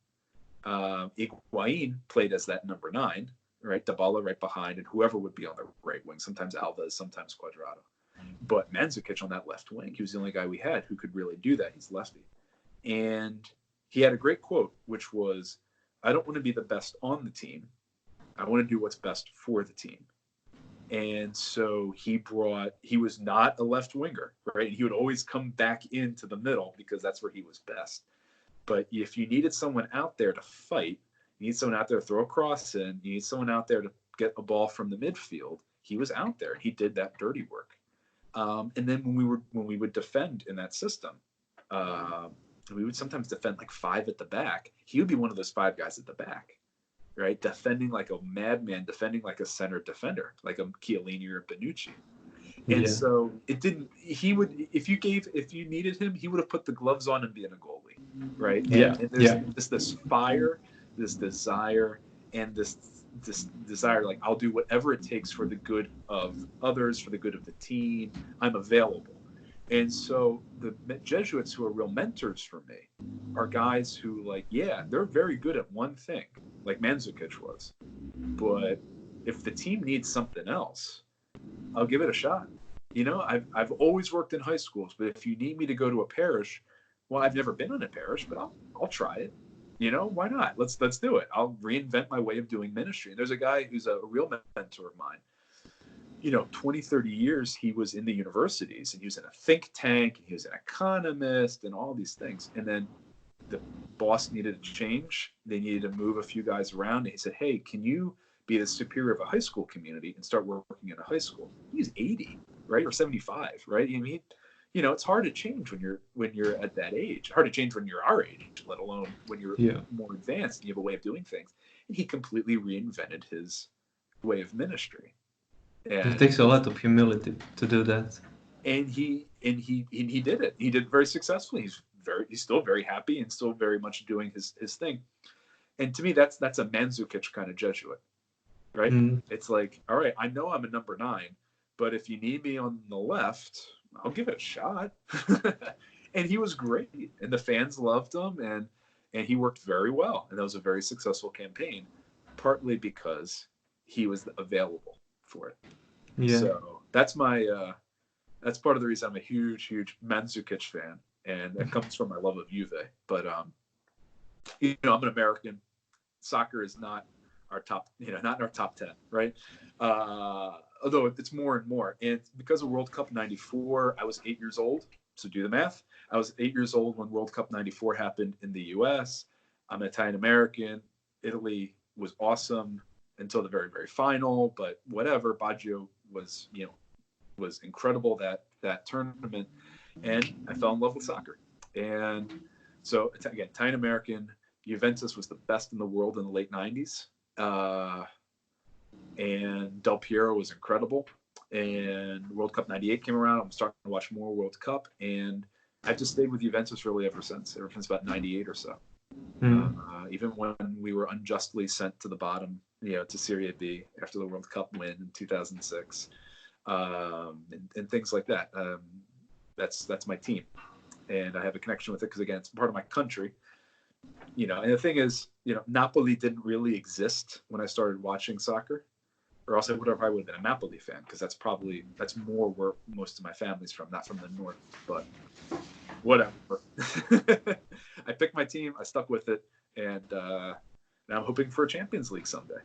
Higuaín played as that number 9, right? Dybala right behind, and whoever would be on the right wing, sometimes Alves, sometimes Cuadrado. But Mandžukić on that left wing, he was the only guy we had who could really do that. He's lefty. And he had a great quote, which was, I don't want to be the best on the team. I want to do what's best for the team. And so he was not a left winger, right? He would always come back into the middle because that's where he was best. But if you needed someone out there to fight, you need someone out there to throw a cross in, you need someone out there to get a ball from the midfield, he was out there. He did that dirty work. And then when we would defend in that system, we would sometimes defend like 5 at the back. He would be one of those 5 guys at the back, right? Defending like a madman, defending like a center defender, like a Chiellini or a Bonucci. And so if you needed him, he would have put the gloves on and been a goalie, right? And there's this fire, this desire, and this desire, like, I'll do whatever it takes for the good of others, for the good of the team. I'm available. And so the Jesuits who are real mentors for me are guys who, like, they're very good at one thing, like Mandžukić was. But if the team needs something else, I'll give it a shot. I've always worked in high schools, but if you need me to go to a parish, well, I've never been in a parish, but I'll try it. Why not? Let's do it. I'll reinvent my way of doing ministry. And there's a guy who's a real mentor of mine. 20, 30 years, he was in the universities and he was in a think tank and he was an economist and all these things. And then the boss needed a change. They needed to move a few guys around. And he said, hey, can you be the superior of a high school community and start working in a high school? He's 80, right? Or 75, right? I mean, it's hard to change when you're at that age. Hard to change when you're our age, let alone when you're more advanced and you have a way of doing things. And he completely reinvented his way of ministry. And it takes a lot of humility to do that. And he did it. He did it very successfully. He's still very happy and still very much doing his thing. And to me, that's a Mandžukić kind of Jesuit, right? It's like, all right, I know I'm a number 9, but if you need me on the left, I'll give it a shot. And he was great, and the fans loved him, and he worked very well, and that was a very successful campaign, partly because he was available for it. So that's that's part of the reason I'm a huge Mandžukić fan, and that comes from my love of Juve. But I'm an American. soccer is not our top, not in our top 10, right? Although it's more and more. And because of World Cup 94, I was 8 years old. So do the math. I was 8 years old when World Cup 94 happened in the US. I'm Italian American. Italy was awesome until the very, very final, but whatever. Baggio was incredible that tournament. And I fell in love with soccer. And so again, Italian American, Juventus was the best in the world in the late 90s. And Del Piero was incredible. And World Cup 98 came around. I'm starting to watch more World Cup. And I've just stayed with Juventus really ever since about 98 or so. Even when we were unjustly sent to the bottom, to Serie B after the World Cup win in 2006, and things like that. That's my team. And I have a connection with it because, again, it's part of my country. And the thing is, Napoli didn't really exist when I started watching soccer, or else I would have been a Napoli fan, because that's more where most of my family's from, not from the north. But whatever. I picked my team, I stuck with it, and now I'm hoping for a Champions League someday.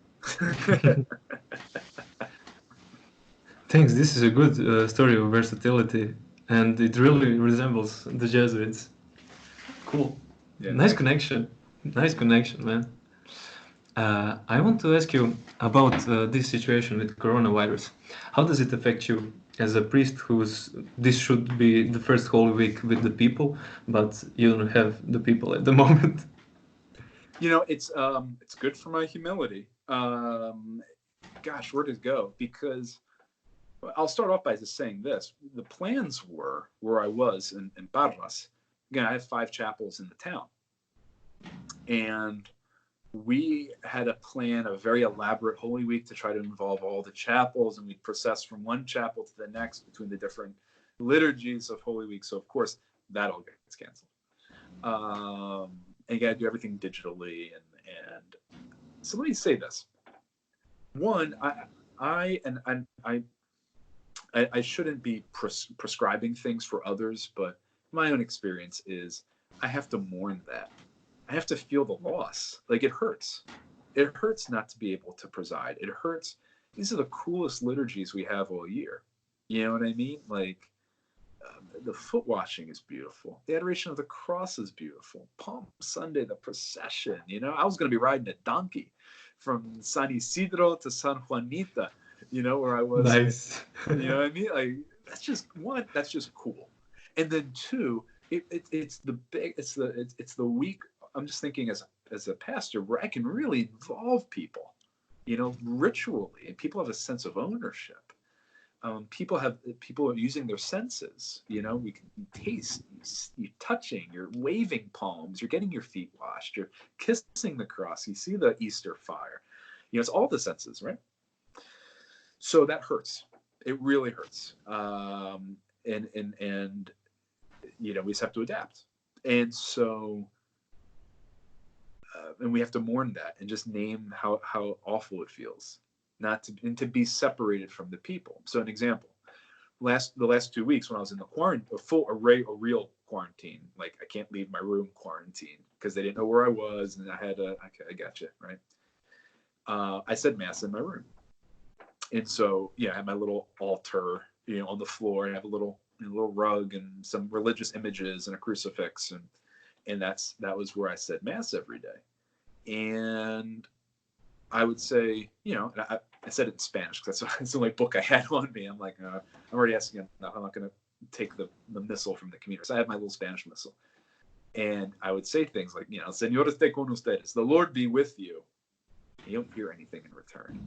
Thanks. This is a good story of versatility, and it really resembles the Jesuits. Cool. Yeah. Nice connection, man. I want to ask you about this situation with coronavirus. How does it affect you as a priest this should be the first Holy Week with the people, but you don't have the people at the moment? It's good for my humility. Gosh, where did it go? Because I'll start off by just saying this. The plans were, where I was in Parras, again, I have 5 chapels in the town. And we had a plan, a very elaborate Holy Week to try to involve all the chapels, and we'd process from one chapel to the next between the different liturgies of Holy Week. So, of course, that all gets canceled. And you got to do everything digitally. And so let me say this. One, I shouldn't be prescribing things for others, but my own experience is I have to mourn that. I have to feel the loss. Like, it hurts. It hurts not to be able to preside. It hurts. These are the coolest liturgies we have all year. You know what I mean? Like, the foot washing is beautiful. The adoration of the cross is beautiful. Palm Sunday, the procession. I was going to be riding a donkey from San Isidro to San Juanita, where I was. Nice. You know what I mean? Like, that's just cool. And then 2, it's the week. I'm just thinking as a pastor where I can really involve people, ritually, and people have a sense of ownership. People are using their senses. We can taste, you're touching, you're waving palms, you're getting your feet washed, you're kissing the cross, you see the Easter fire. It's all the senses, right? So that hurts. It really hurts. And we just have to adapt. And so, and we have to mourn that and just name how awful it feels to be separated from the people. So an example, the last 2 weeks when I was in the quarantine, a real quarantine, like I can't leave my room quarantine because they didn't know where I was, and I had I got you, right? I said mass in my room. And so, I had my little altar, on the floor, and I have a little rug and some religious images and a crucifix, and that was where I said mass every day. And I would say, I said it in Spanish because that's the only book I had on me. I'm like, I'm already asking him, no, I'm not going to take the missal from the community. So I have my little Spanish missal. And I would say things like, Señor esté con ustedes, the Lord be with you. You don't hear anything in return.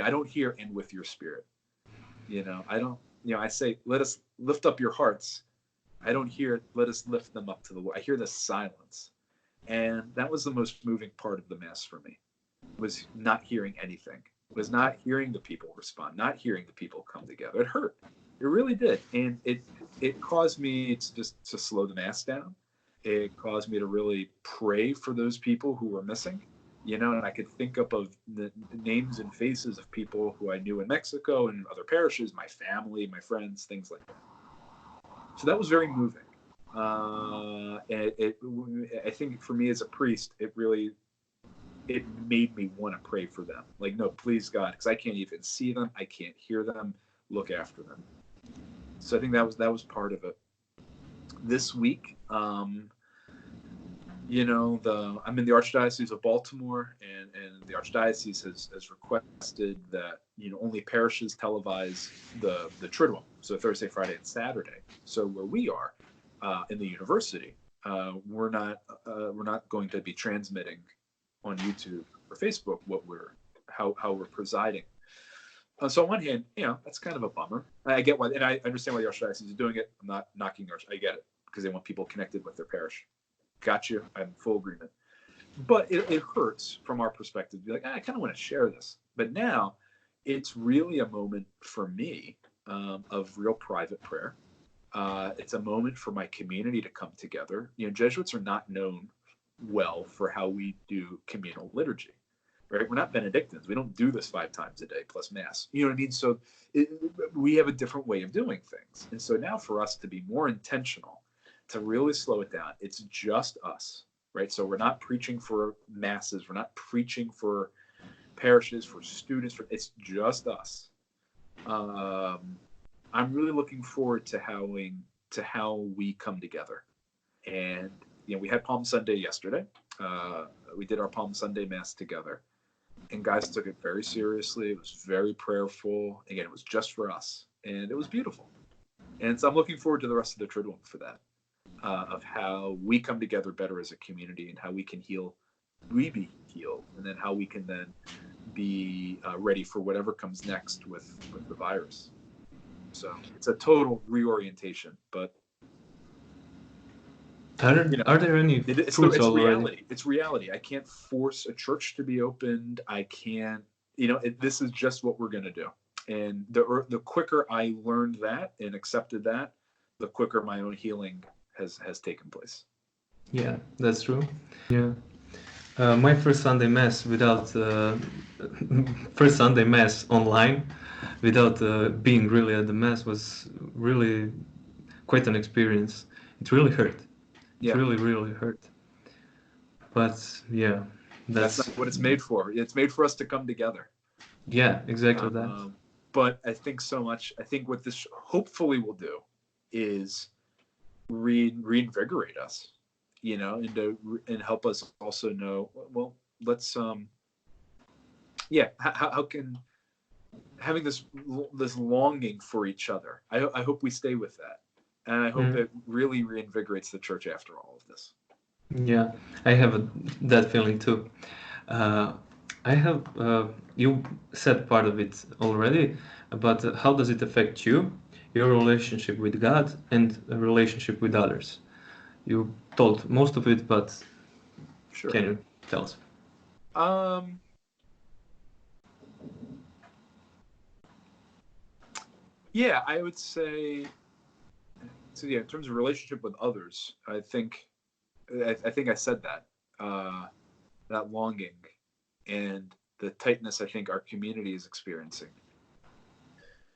I don't hear "and with your spirit." I don't. I say, "Let us lift up your hearts." I don't hear "Let us lift them up to the Lord." I hear the silence, and that was the most moving part of the mass for me. Was not hearing anything. Was not hearing the people respond. Not hearing the people come together. It hurt. It really did, and it caused me to slow the mass down. It caused me to really pray for those people who were missing. And I could think up of the names and faces of people who I knew in Mexico and other parishes, my family, my friends, things like that. So that was very moving. I think for me as a priest, it really it made me want to pray for them. Like, no, please God, because I can't even see them, I can't hear them. Look after them. So I think that was part of it. This week, I'm in the Archdiocese of Baltimore, and the Archdiocese has requested that only parishes televise the Triduum, so Thursday, Friday, and Saturday. So where we are in the university, we're not going to be transmitting on YouTube or Facebook how we're presiding. So on one hand, that's kind of a bummer. I get why, and I understand why the Archdiocese is doing it. I'm not knocking I get it, because they want people connected with their parish. Got you. I'm in full agreement. But it hurts from our perspective to be like, I kind of want to share this. But now it's really a moment for me of real private prayer. It's a moment for my community to come together. Jesuits are not known well for how we do communal liturgy. Right? We're not Benedictines. We don't do this 5 times a day plus Mass. You know what I mean? So we have a different way of doing things. And so now for us to be more intentional, to really slow it down, it's just us, right? So we're not preaching for masses. We're not preaching for parishes, for students. It's just us. I'm really looking forward to how we come together. And we had Palm Sunday yesterday. We did our Palm Sunday Mass together. And guys took it very seriously. It was very prayerful. Again, it was just for us. And it was beautiful. And so I'm looking forward to the rest of the Triduum for that, of how we come together better as a community and how we can be healed, and then how we can then be ready for whatever comes next with the virus. So it's a total reorientation, but are there any it's fruits reality. already? It's reality. I can't force a church to be opened. I can't, this is just what we're going to do. And the quicker I learned that and accepted that, the quicker my own healing has taken place. Yeah, that's true. Yeah. My first Sunday Mass first Sunday Mass online without being really at the Mass was really quite an experience. It really hurt. It really, really hurt. But yeah, that's not what it's made for. It's made for us to come together. Yeah, exactly that. But I think what this hopefully will do is reinvigorate us, and help us also know, well, let's how can having this longing for each other, I hope we stay with that, and I hope it really reinvigorates the church after all of this. Yeah, I have that feeling too. I have you said part of it already, but how does it affect you, your relationship with God and a relationship with others? You told most of it, but sure. Can you tell us? Yeah, I would say. So yeah, in terms of relationship with others, I think I said that that longing and the tightness I think our community is experiencing.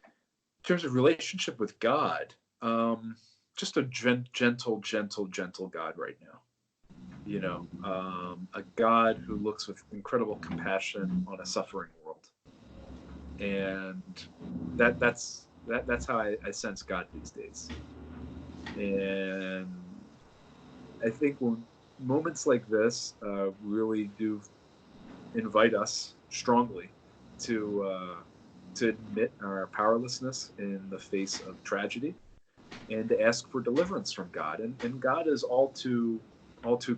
In terms of relationship with God, just a gentle God right now. A God who looks with incredible compassion on a suffering world, and that's how I sense God these days. And I think when moments like this really do invite us strongly to admit our powerlessness in the face of tragedy, and to ask for deliverance from God. And God is all too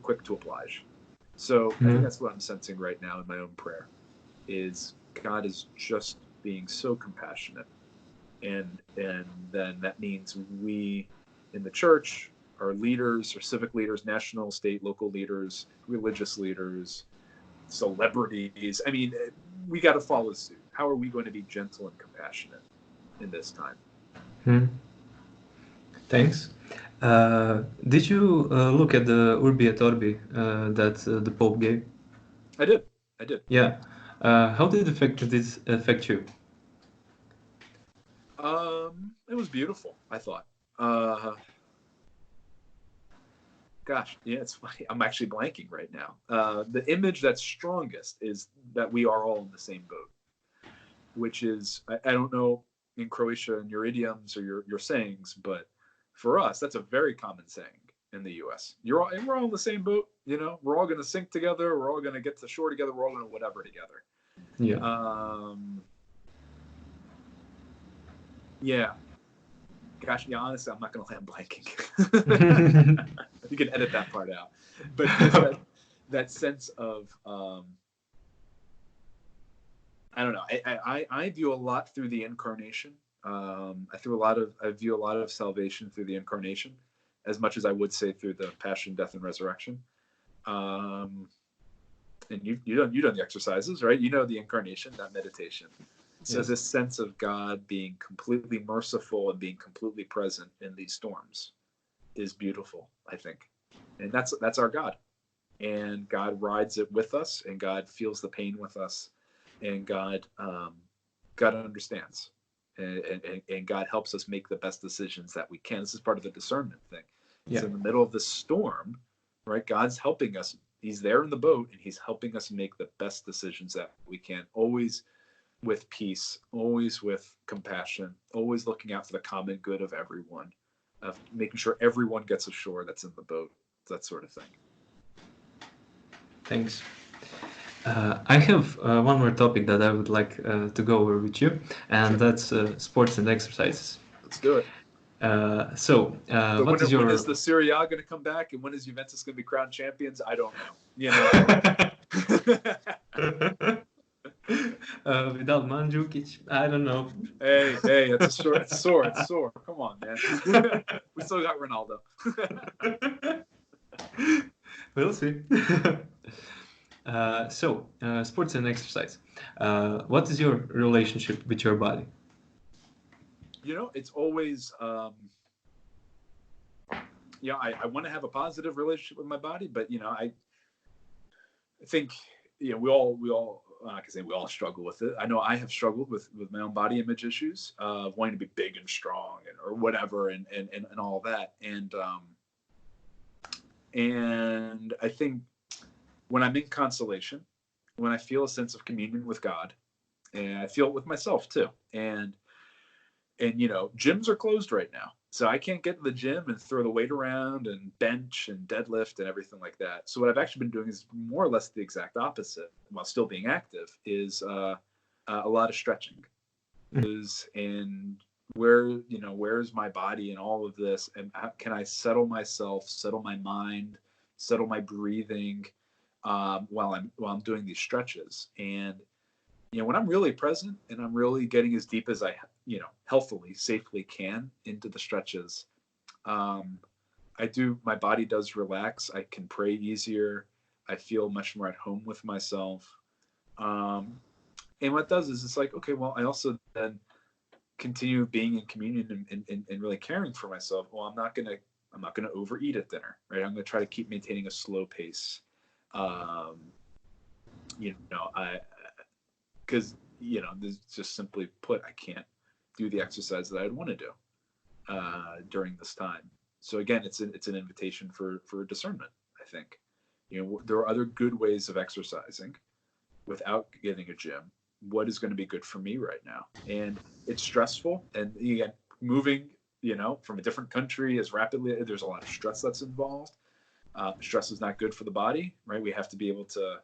quick to oblige. So I think that's what I'm sensing right now in my own prayer, is God is just being so compassionate. And then that means we in the church, our leaders, our civic leaders, national, state, local leaders, religious leaders, celebrities. I mean, we got to follow suit. How are we going to be gentle and compassionate in this time? Thanks. Did you look at the Urbi et Orbi that the Pope gave? I did. Yeah. How did this affect you? It was beautiful, I thought. gosh, yeah, it's funny. I'm actually blanking right now. The image that's strongest is that we are all in the same boat, which is, I don't know in Croatia and your idioms or your sayings, but for us, that's a very common saying in the U.S. We're all in the same boat, you know. We're all going to sink together. We're all going to get to shore together. We're all going to whatever together. Yeah. Yeah. Gosh, yeah, honestly, I'm not going to land blanking. You can edit that part out. But that sense of, I don't know. I view a lot through the incarnation. I view a lot of salvation through the incarnation, as much as I would say through the passion, death, and resurrection. And you've done the exercises, right? You know the incarnation, that meditation. So Yes. this sense of God being completely merciful and being completely present in these storms is beautiful, I think. And that's our God. And God rides it with us, and God feels the pain with us, and God understands. And God helps us make the best decisions that we can. This is part of the discernment thing. Yeah. So in the middle of the storm, right, God's helping us. He's there in the boat, and he's helping us make the best decisions that we can, always with peace, always with compassion, always looking out for the common good of everyone, of making sure everyone gets ashore that's in the boat, that sort of thing. Thanks. I have one more topic that I would like to go over with you, and that's sports and exercises. Let's do it. So what is your... When is the Serie A going to come back, and when is Juventus going to be crowned champions? I don't know. You know. Without Mandžukić, I don't know. Hey, it's sore. Come on, man. We still got Ronaldo. We'll see. So, sports and exercise. What is your relationship with your body? You know, it's always, I want to have a positive relationship with my body, but, you know, I think, you know, we all, I can say we all struggle with it. I know I have struggled with my own body image issues, wanting to be big and strong or whatever, and all that. And I think when I'm in consolation, when I feel a sense of communion with God, and I feel it with myself too, and you know, gyms are closed right now, so I can't get to the gym and throw the weight around and bench and deadlift and everything like that. So what I've actually been doing is more or less the exact opposite, while still being active, is a lot of stretching. And where's my body in all of this, and how can I settle myself, settle my mind, settle my breathing, while I'm doing these stretches. And you know, when I'm really present and I'm really getting as deep as I, you know, healthily, safely can into the stretches, my body does relax. I can pray easier. I feel much more at home with myself. And what it does is it's like, okay, well, I also then continue being in communion and really caring for myself. Well, I'm not gonna overeat at dinner, right? I'm gonna try to keep maintaining a slow pace. Because, you know, this just simply put, I can't do the exercise that I'd want to do during this time. So again, it's an invitation for discernment, I think. You know, there are other good ways of exercising without getting a gym. What is going to be good for me right now? And it's stressful. And again, moving, you know, from a different country as rapidly, there's a lot of stress that's involved. Stress is not good for the body, right? We have to be able to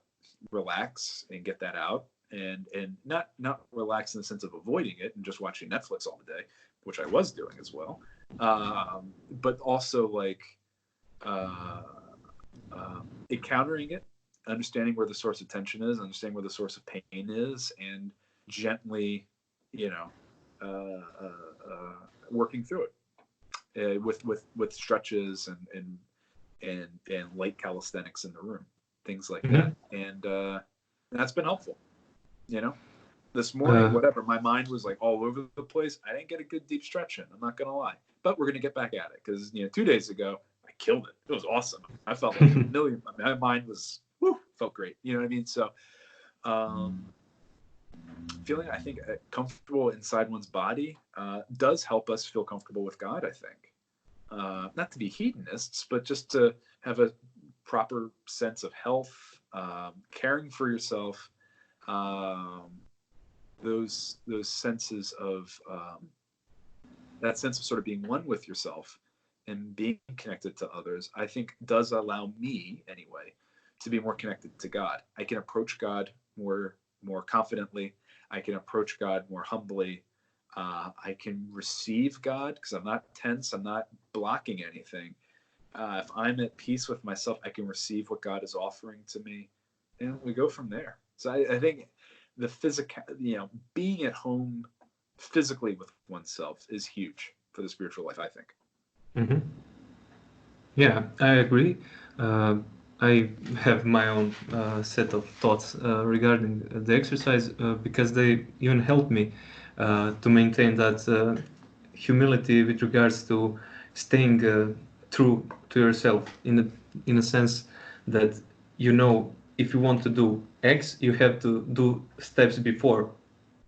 relax and get that out. And not relax in the sense of avoiding it and just watching Netflix all the day, which I was doing as well, but also like encountering it, understanding where the source of tension is, understanding where the source of pain is, and gently, you know, working through it with stretches and light calisthenics in the room, things like that, and that's been helpful. You know, this morning, whatever, my mind was like all over the place. I didn't get a good deep stretch in. I'm not going to lie. But we're going to get back at it because, you know, 2 days ago, I killed it. It was awesome. I felt like a million. My mind was, felt great. You know what I mean? So feeling, I think, comfortable inside one's body does help us feel comfortable with God, I think. not to be hedonists, but just to have a proper sense of health, caring for yourself, those senses of that sense of sort of being one with yourself and being connected to others, I think does allow me anyway to be more connected to God. I can approach God more confidently. I can approach God more humbly. I can receive God because I'm not tense. I'm not blocking anything. If I'm at peace with myself, I can receive what God is offering to me, and we go from there. So I think the physical, being at home physically with oneself is huge for the spiritual life, I think. Mm-hmm. Yeah, I agree. I have my own set of thoughts regarding the exercise because they even help me to maintain that humility with regards to staying true to yourself in a sense that if you want to do X, you have to do steps before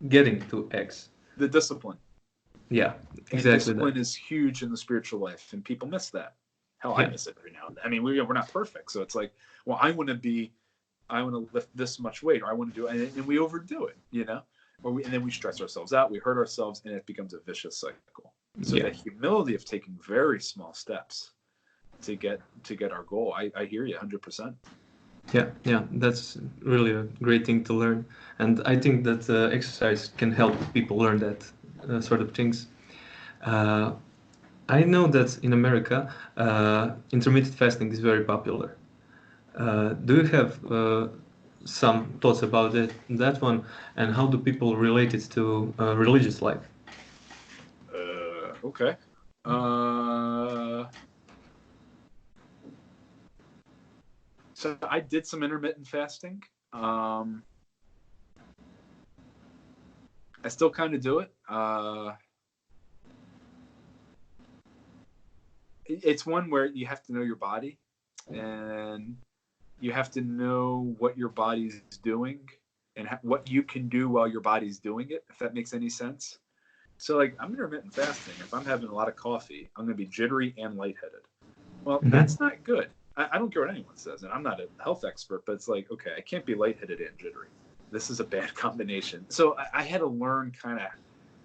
getting to X. The discipline. Yeah, and exactly. Discipline is huge in the spiritual life, and people miss that. Hell, I miss it every now and then. I mean, we're not perfect, so it's like, well, I want to lift this much weight, or I want to do it, and we overdo it, and then we stress ourselves out, we hurt ourselves, and it becomes a vicious cycle. So the humility of taking very small steps to get our goal, I hear you 100%. Yeah, that's really a great thing to learn, and I think that exercise can help people learn that sort of things. I know that in America, intermittent fasting is very popular. Do you have some thoughts about that one, and how do people relate it to religious life? Okay. So I did some intermittent fasting. I still kind of do it. It's one where you have to know your body, and you have to know what your body's doing and what you can do while your body's doing it, if that makes any sense. So like, I'm intermittent fasting. If I'm having a lot of coffee, I'm going to be jittery and lightheaded. Well, that's not good. I don't care what anyone says, and I'm not a health expert, but it's like, okay, I can't be lightheaded and jittery. This is a bad combination. So I had to learn kind of,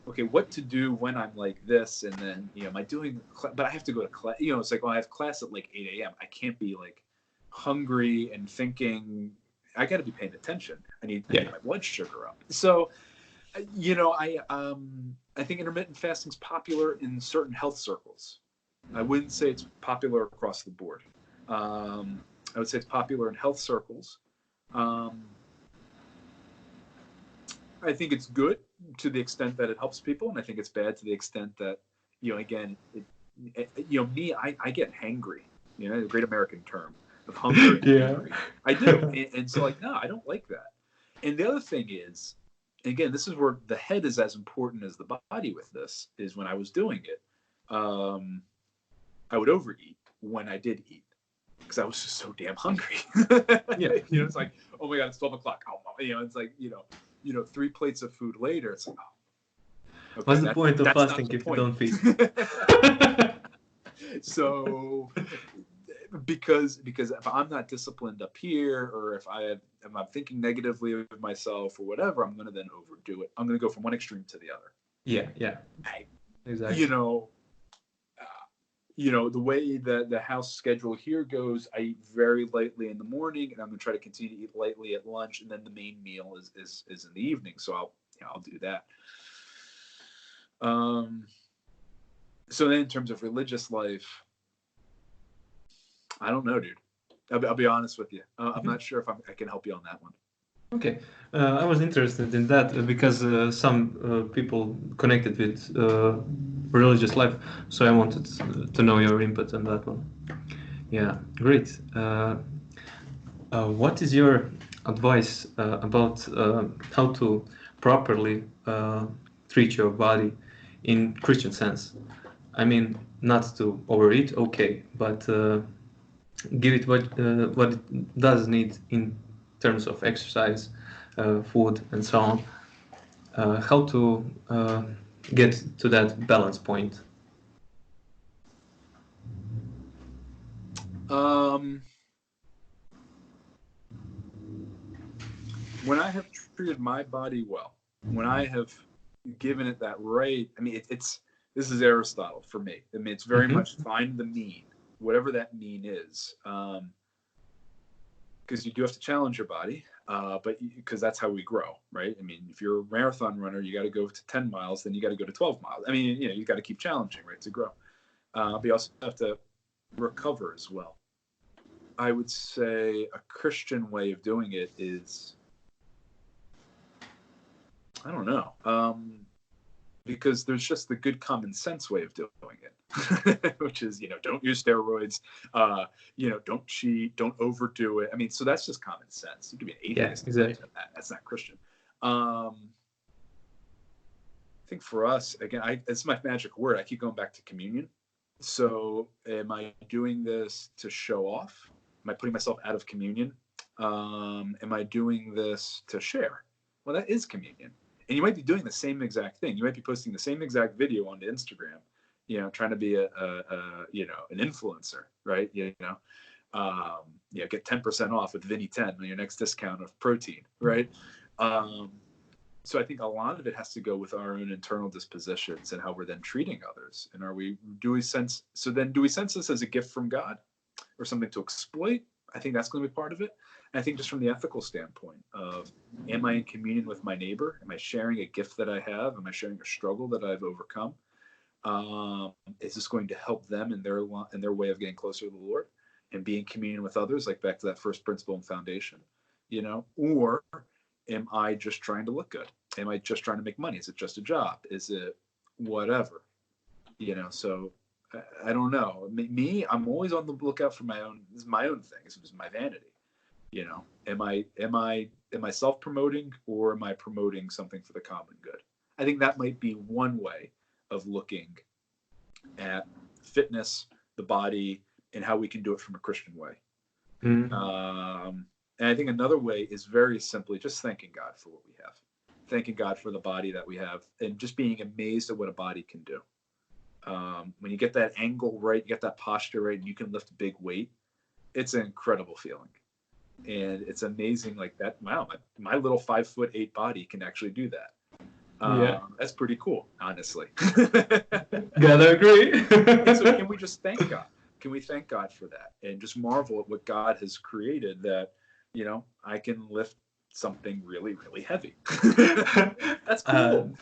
okay, what to do when I'm like this, and then, am I doing, but I have to go to class, it's like, well, I have class at like 8 a.m. I can't be like hungry and thinking, I got to be paying attention. I need my blood sugar up. So, I think intermittent fasting is popular in certain health circles. I wouldn't say it's popular across the board. I would say it's popular in health circles. I think it's good to the extent that it helps people, and I think it's bad to the extent that, again, I get hangry, a great American term of hungry and angry. I do. And so like, no, I don't like that. And the other thing is, again, this is where the head is as important as the body with this, is when I was doing it, I would overeat when I did eat, because I was just so damn hungry. It's like, oh my God, it's 12 o'clock. Oh, it's like, 3 plates of food later, it's like, oh. Okay, what's the point of fasting if you don't feed? So, because if I'm not disciplined up here, or if I'm thinking negatively of myself or whatever, I'm going to then overdo it. I'm going to go from one extreme to the other. Yeah. Exactly. The way that the house schedule here goes, I eat very lightly in the morning, and I'm going to try to continue to eat lightly at lunch, and then the main meal is in the evening. So I'll do that. So then in terms of religious life, I don't know, dude. I'll be honest with you. I'm not sure if I can help you on that one. Okay. I was interested in that because some people connected with religious life, so I wanted to know your input on that one. Yeah, great. What is your advice about how to properly treat your body in Christian sense? I mean, not to overeat, okay, but give it what it does need in terms of exercise, food, and so on. How to get to that balance point? When I have treated my body well, when I have given it that right, I mean, this is Aristotle for me. I mean, it's very much find the mean, whatever that mean is. Because you do have to challenge your body, but because that's how we grow, right? I mean, if you're a marathon runner, you got to go to 10 miles, then you got to go to 12 miles. I mean, you got to keep challenging, right, to grow. But you also have to recover as well. I would say a Christian way of doing it is, I don't know, because there's just the good common sense way of doing it, which is, don't use steroids, don't cheat, don't overdo it. I mean, so that's just common sense. You can be an atheist. Yeah, exactly. That's not Christian. I think for us, again, it's my magic word. I keep going back to communion. So am I doing this to show off? Am I putting myself out of communion? Am I doing this to share? Well, that is communion. And you might be doing the same exact thing. You might be posting the same exact video onto Instagram, trying to be an influencer, right? Get 10% off with Vidi 10 on your next discount of protein, right? So I think a lot of it has to go with our own internal dispositions and how we're then treating others. And do we sense this as a gift from God or something to exploit? I think that's going to be part of it. And I think just from the ethical standpoint of, am I in communion with my neighbor? Am I sharing a gift that I have? Am I sharing a struggle that I've overcome? Is this going to help them in their way of getting closer to the Lord and be in communion with others? Like back to that first principle and foundation, or am I just trying to look good? Am I just trying to make money? Is it just a job? Is it whatever? So I don't know. Me, I'm always on the lookout for my own. This is my own thing. This is my vanity. Am I self-promoting, or am I promoting something for the common good? I think that might be one way of looking at fitness, the body, and how we can do it from a Christian way. And I think another way is very simply just thanking God for what we have, thanking God for the body that we have, and just being amazed at what a body can do. When you get that angle right, you get that posture right, and you can lift big weight, it's an incredible feeling. And it's amazing, like that. Wow, my little 5'8" body can actually do that. That's pretty cool, honestly. Gotta agree. So can we just thank God? Can we thank God for that and just marvel at what God has created, that, I can lift something really, really heavy. That's cool.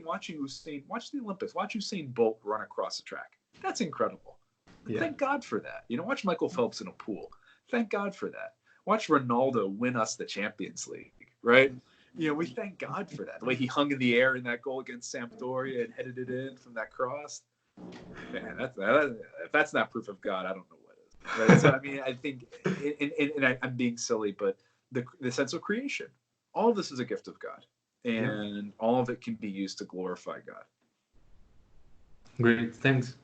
Watch the Olympics, watch Usain Bolt run across the track. That's incredible. Yeah. Thank God for that. Watch Michael Phelps in a pool. Thank God for that. Watch Ronaldo win us the Champions League, right? We thank God for that. The way he hung in the air in that goal against Sampdoria and headed it in from that cross. Man, if that's not proof of God, I don't know what is. Right? So, I mean, I think, and I'm being silly, but the sense of creation, all of this is a gift of God, and all of it can be used to glorify God. Great, thanks.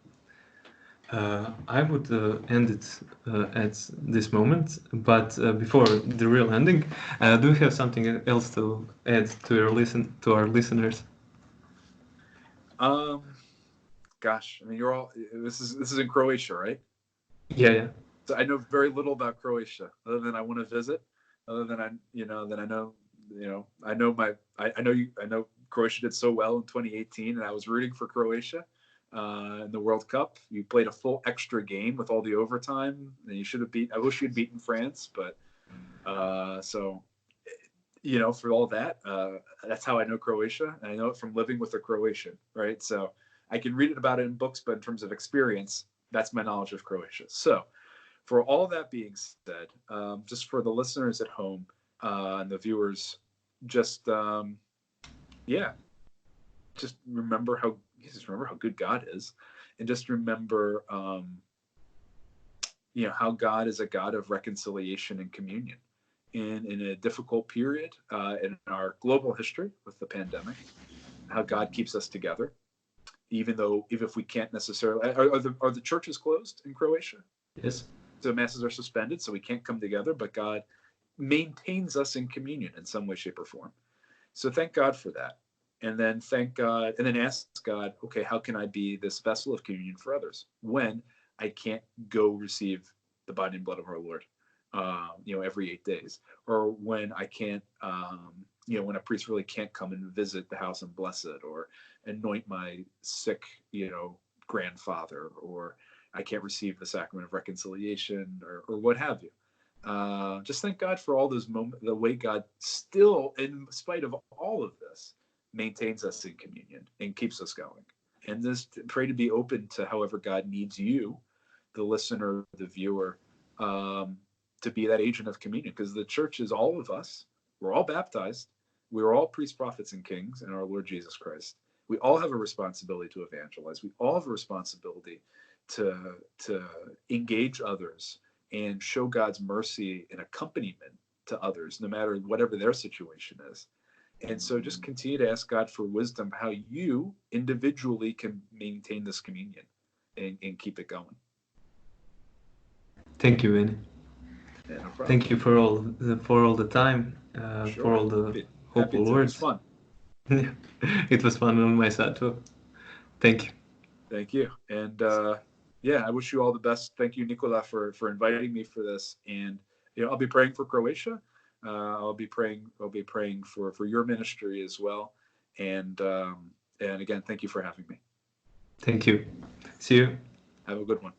I would end it at this moment, but before the real ending, do you have something else to add to our listeners? Gosh, I mean, this is in Croatia, right? Yeah. So I know very little about Croatia, other than I want to visit. Other than I know Croatia did so well in 2018, and I was rooting for Croatia in the World Cup. You played a full extra game with all the overtime, and you should have I wish you'd beaten France, but for all that, that's how I know Croatia, and I know it from living with a Croatian, right? So I can read about it in books, but in terms of experience, that's my knowledge of Croatia. So for all that being said, just for the listeners at home and the viewers, just remember how good God is, and just remember how God is a God of reconciliation and communion. In a difficult period in our global history with the pandemic, how God keeps us together, even if we can't necessarily. Are the churches closed in Croatia? Yes. So masses are suspended, so we can't come together, but God maintains us in communion in some way, shape, or form. So thank God for that. And then thank God, and then ask God, okay, how can I be this vessel of communion for others when I can't go receive the body and blood of our Lord, every 8 days. Or when I can't, when a priest really can't come and visit the house and bless it, or anoint my sick, grandfather, or I can't receive the sacrament of reconciliation, or what have you. Just thank God for all those moments, the way God still, in spite of all of this, maintains us in communion and keeps us going. And just pray to be open to however God needs you, the listener, the viewer, to be that agent of communion, because the church is all of us. We're all baptized. We're all priests, prophets, and kings in our Lord Jesus Christ. We all have a responsibility to evangelize. We all have a responsibility to engage others and show God's mercy and accompaniment to others, no matter whatever their situation is. And so just continue to ask God for wisdom, how you individually can maintain this communion and keep it going. Thank you, Vinny. Yeah, no problem. Thank you for all the time, Sure. for all the hopeful words. It was fun. It was fun on my side too. Thank you. Thank you. And I wish you all the best. Thank you, Nikola, for inviting me for this. And I'll be praying for Croatia. I'll be praying for your ministry as well. And again, thank you for having me. Thank you. See you. Have a good one.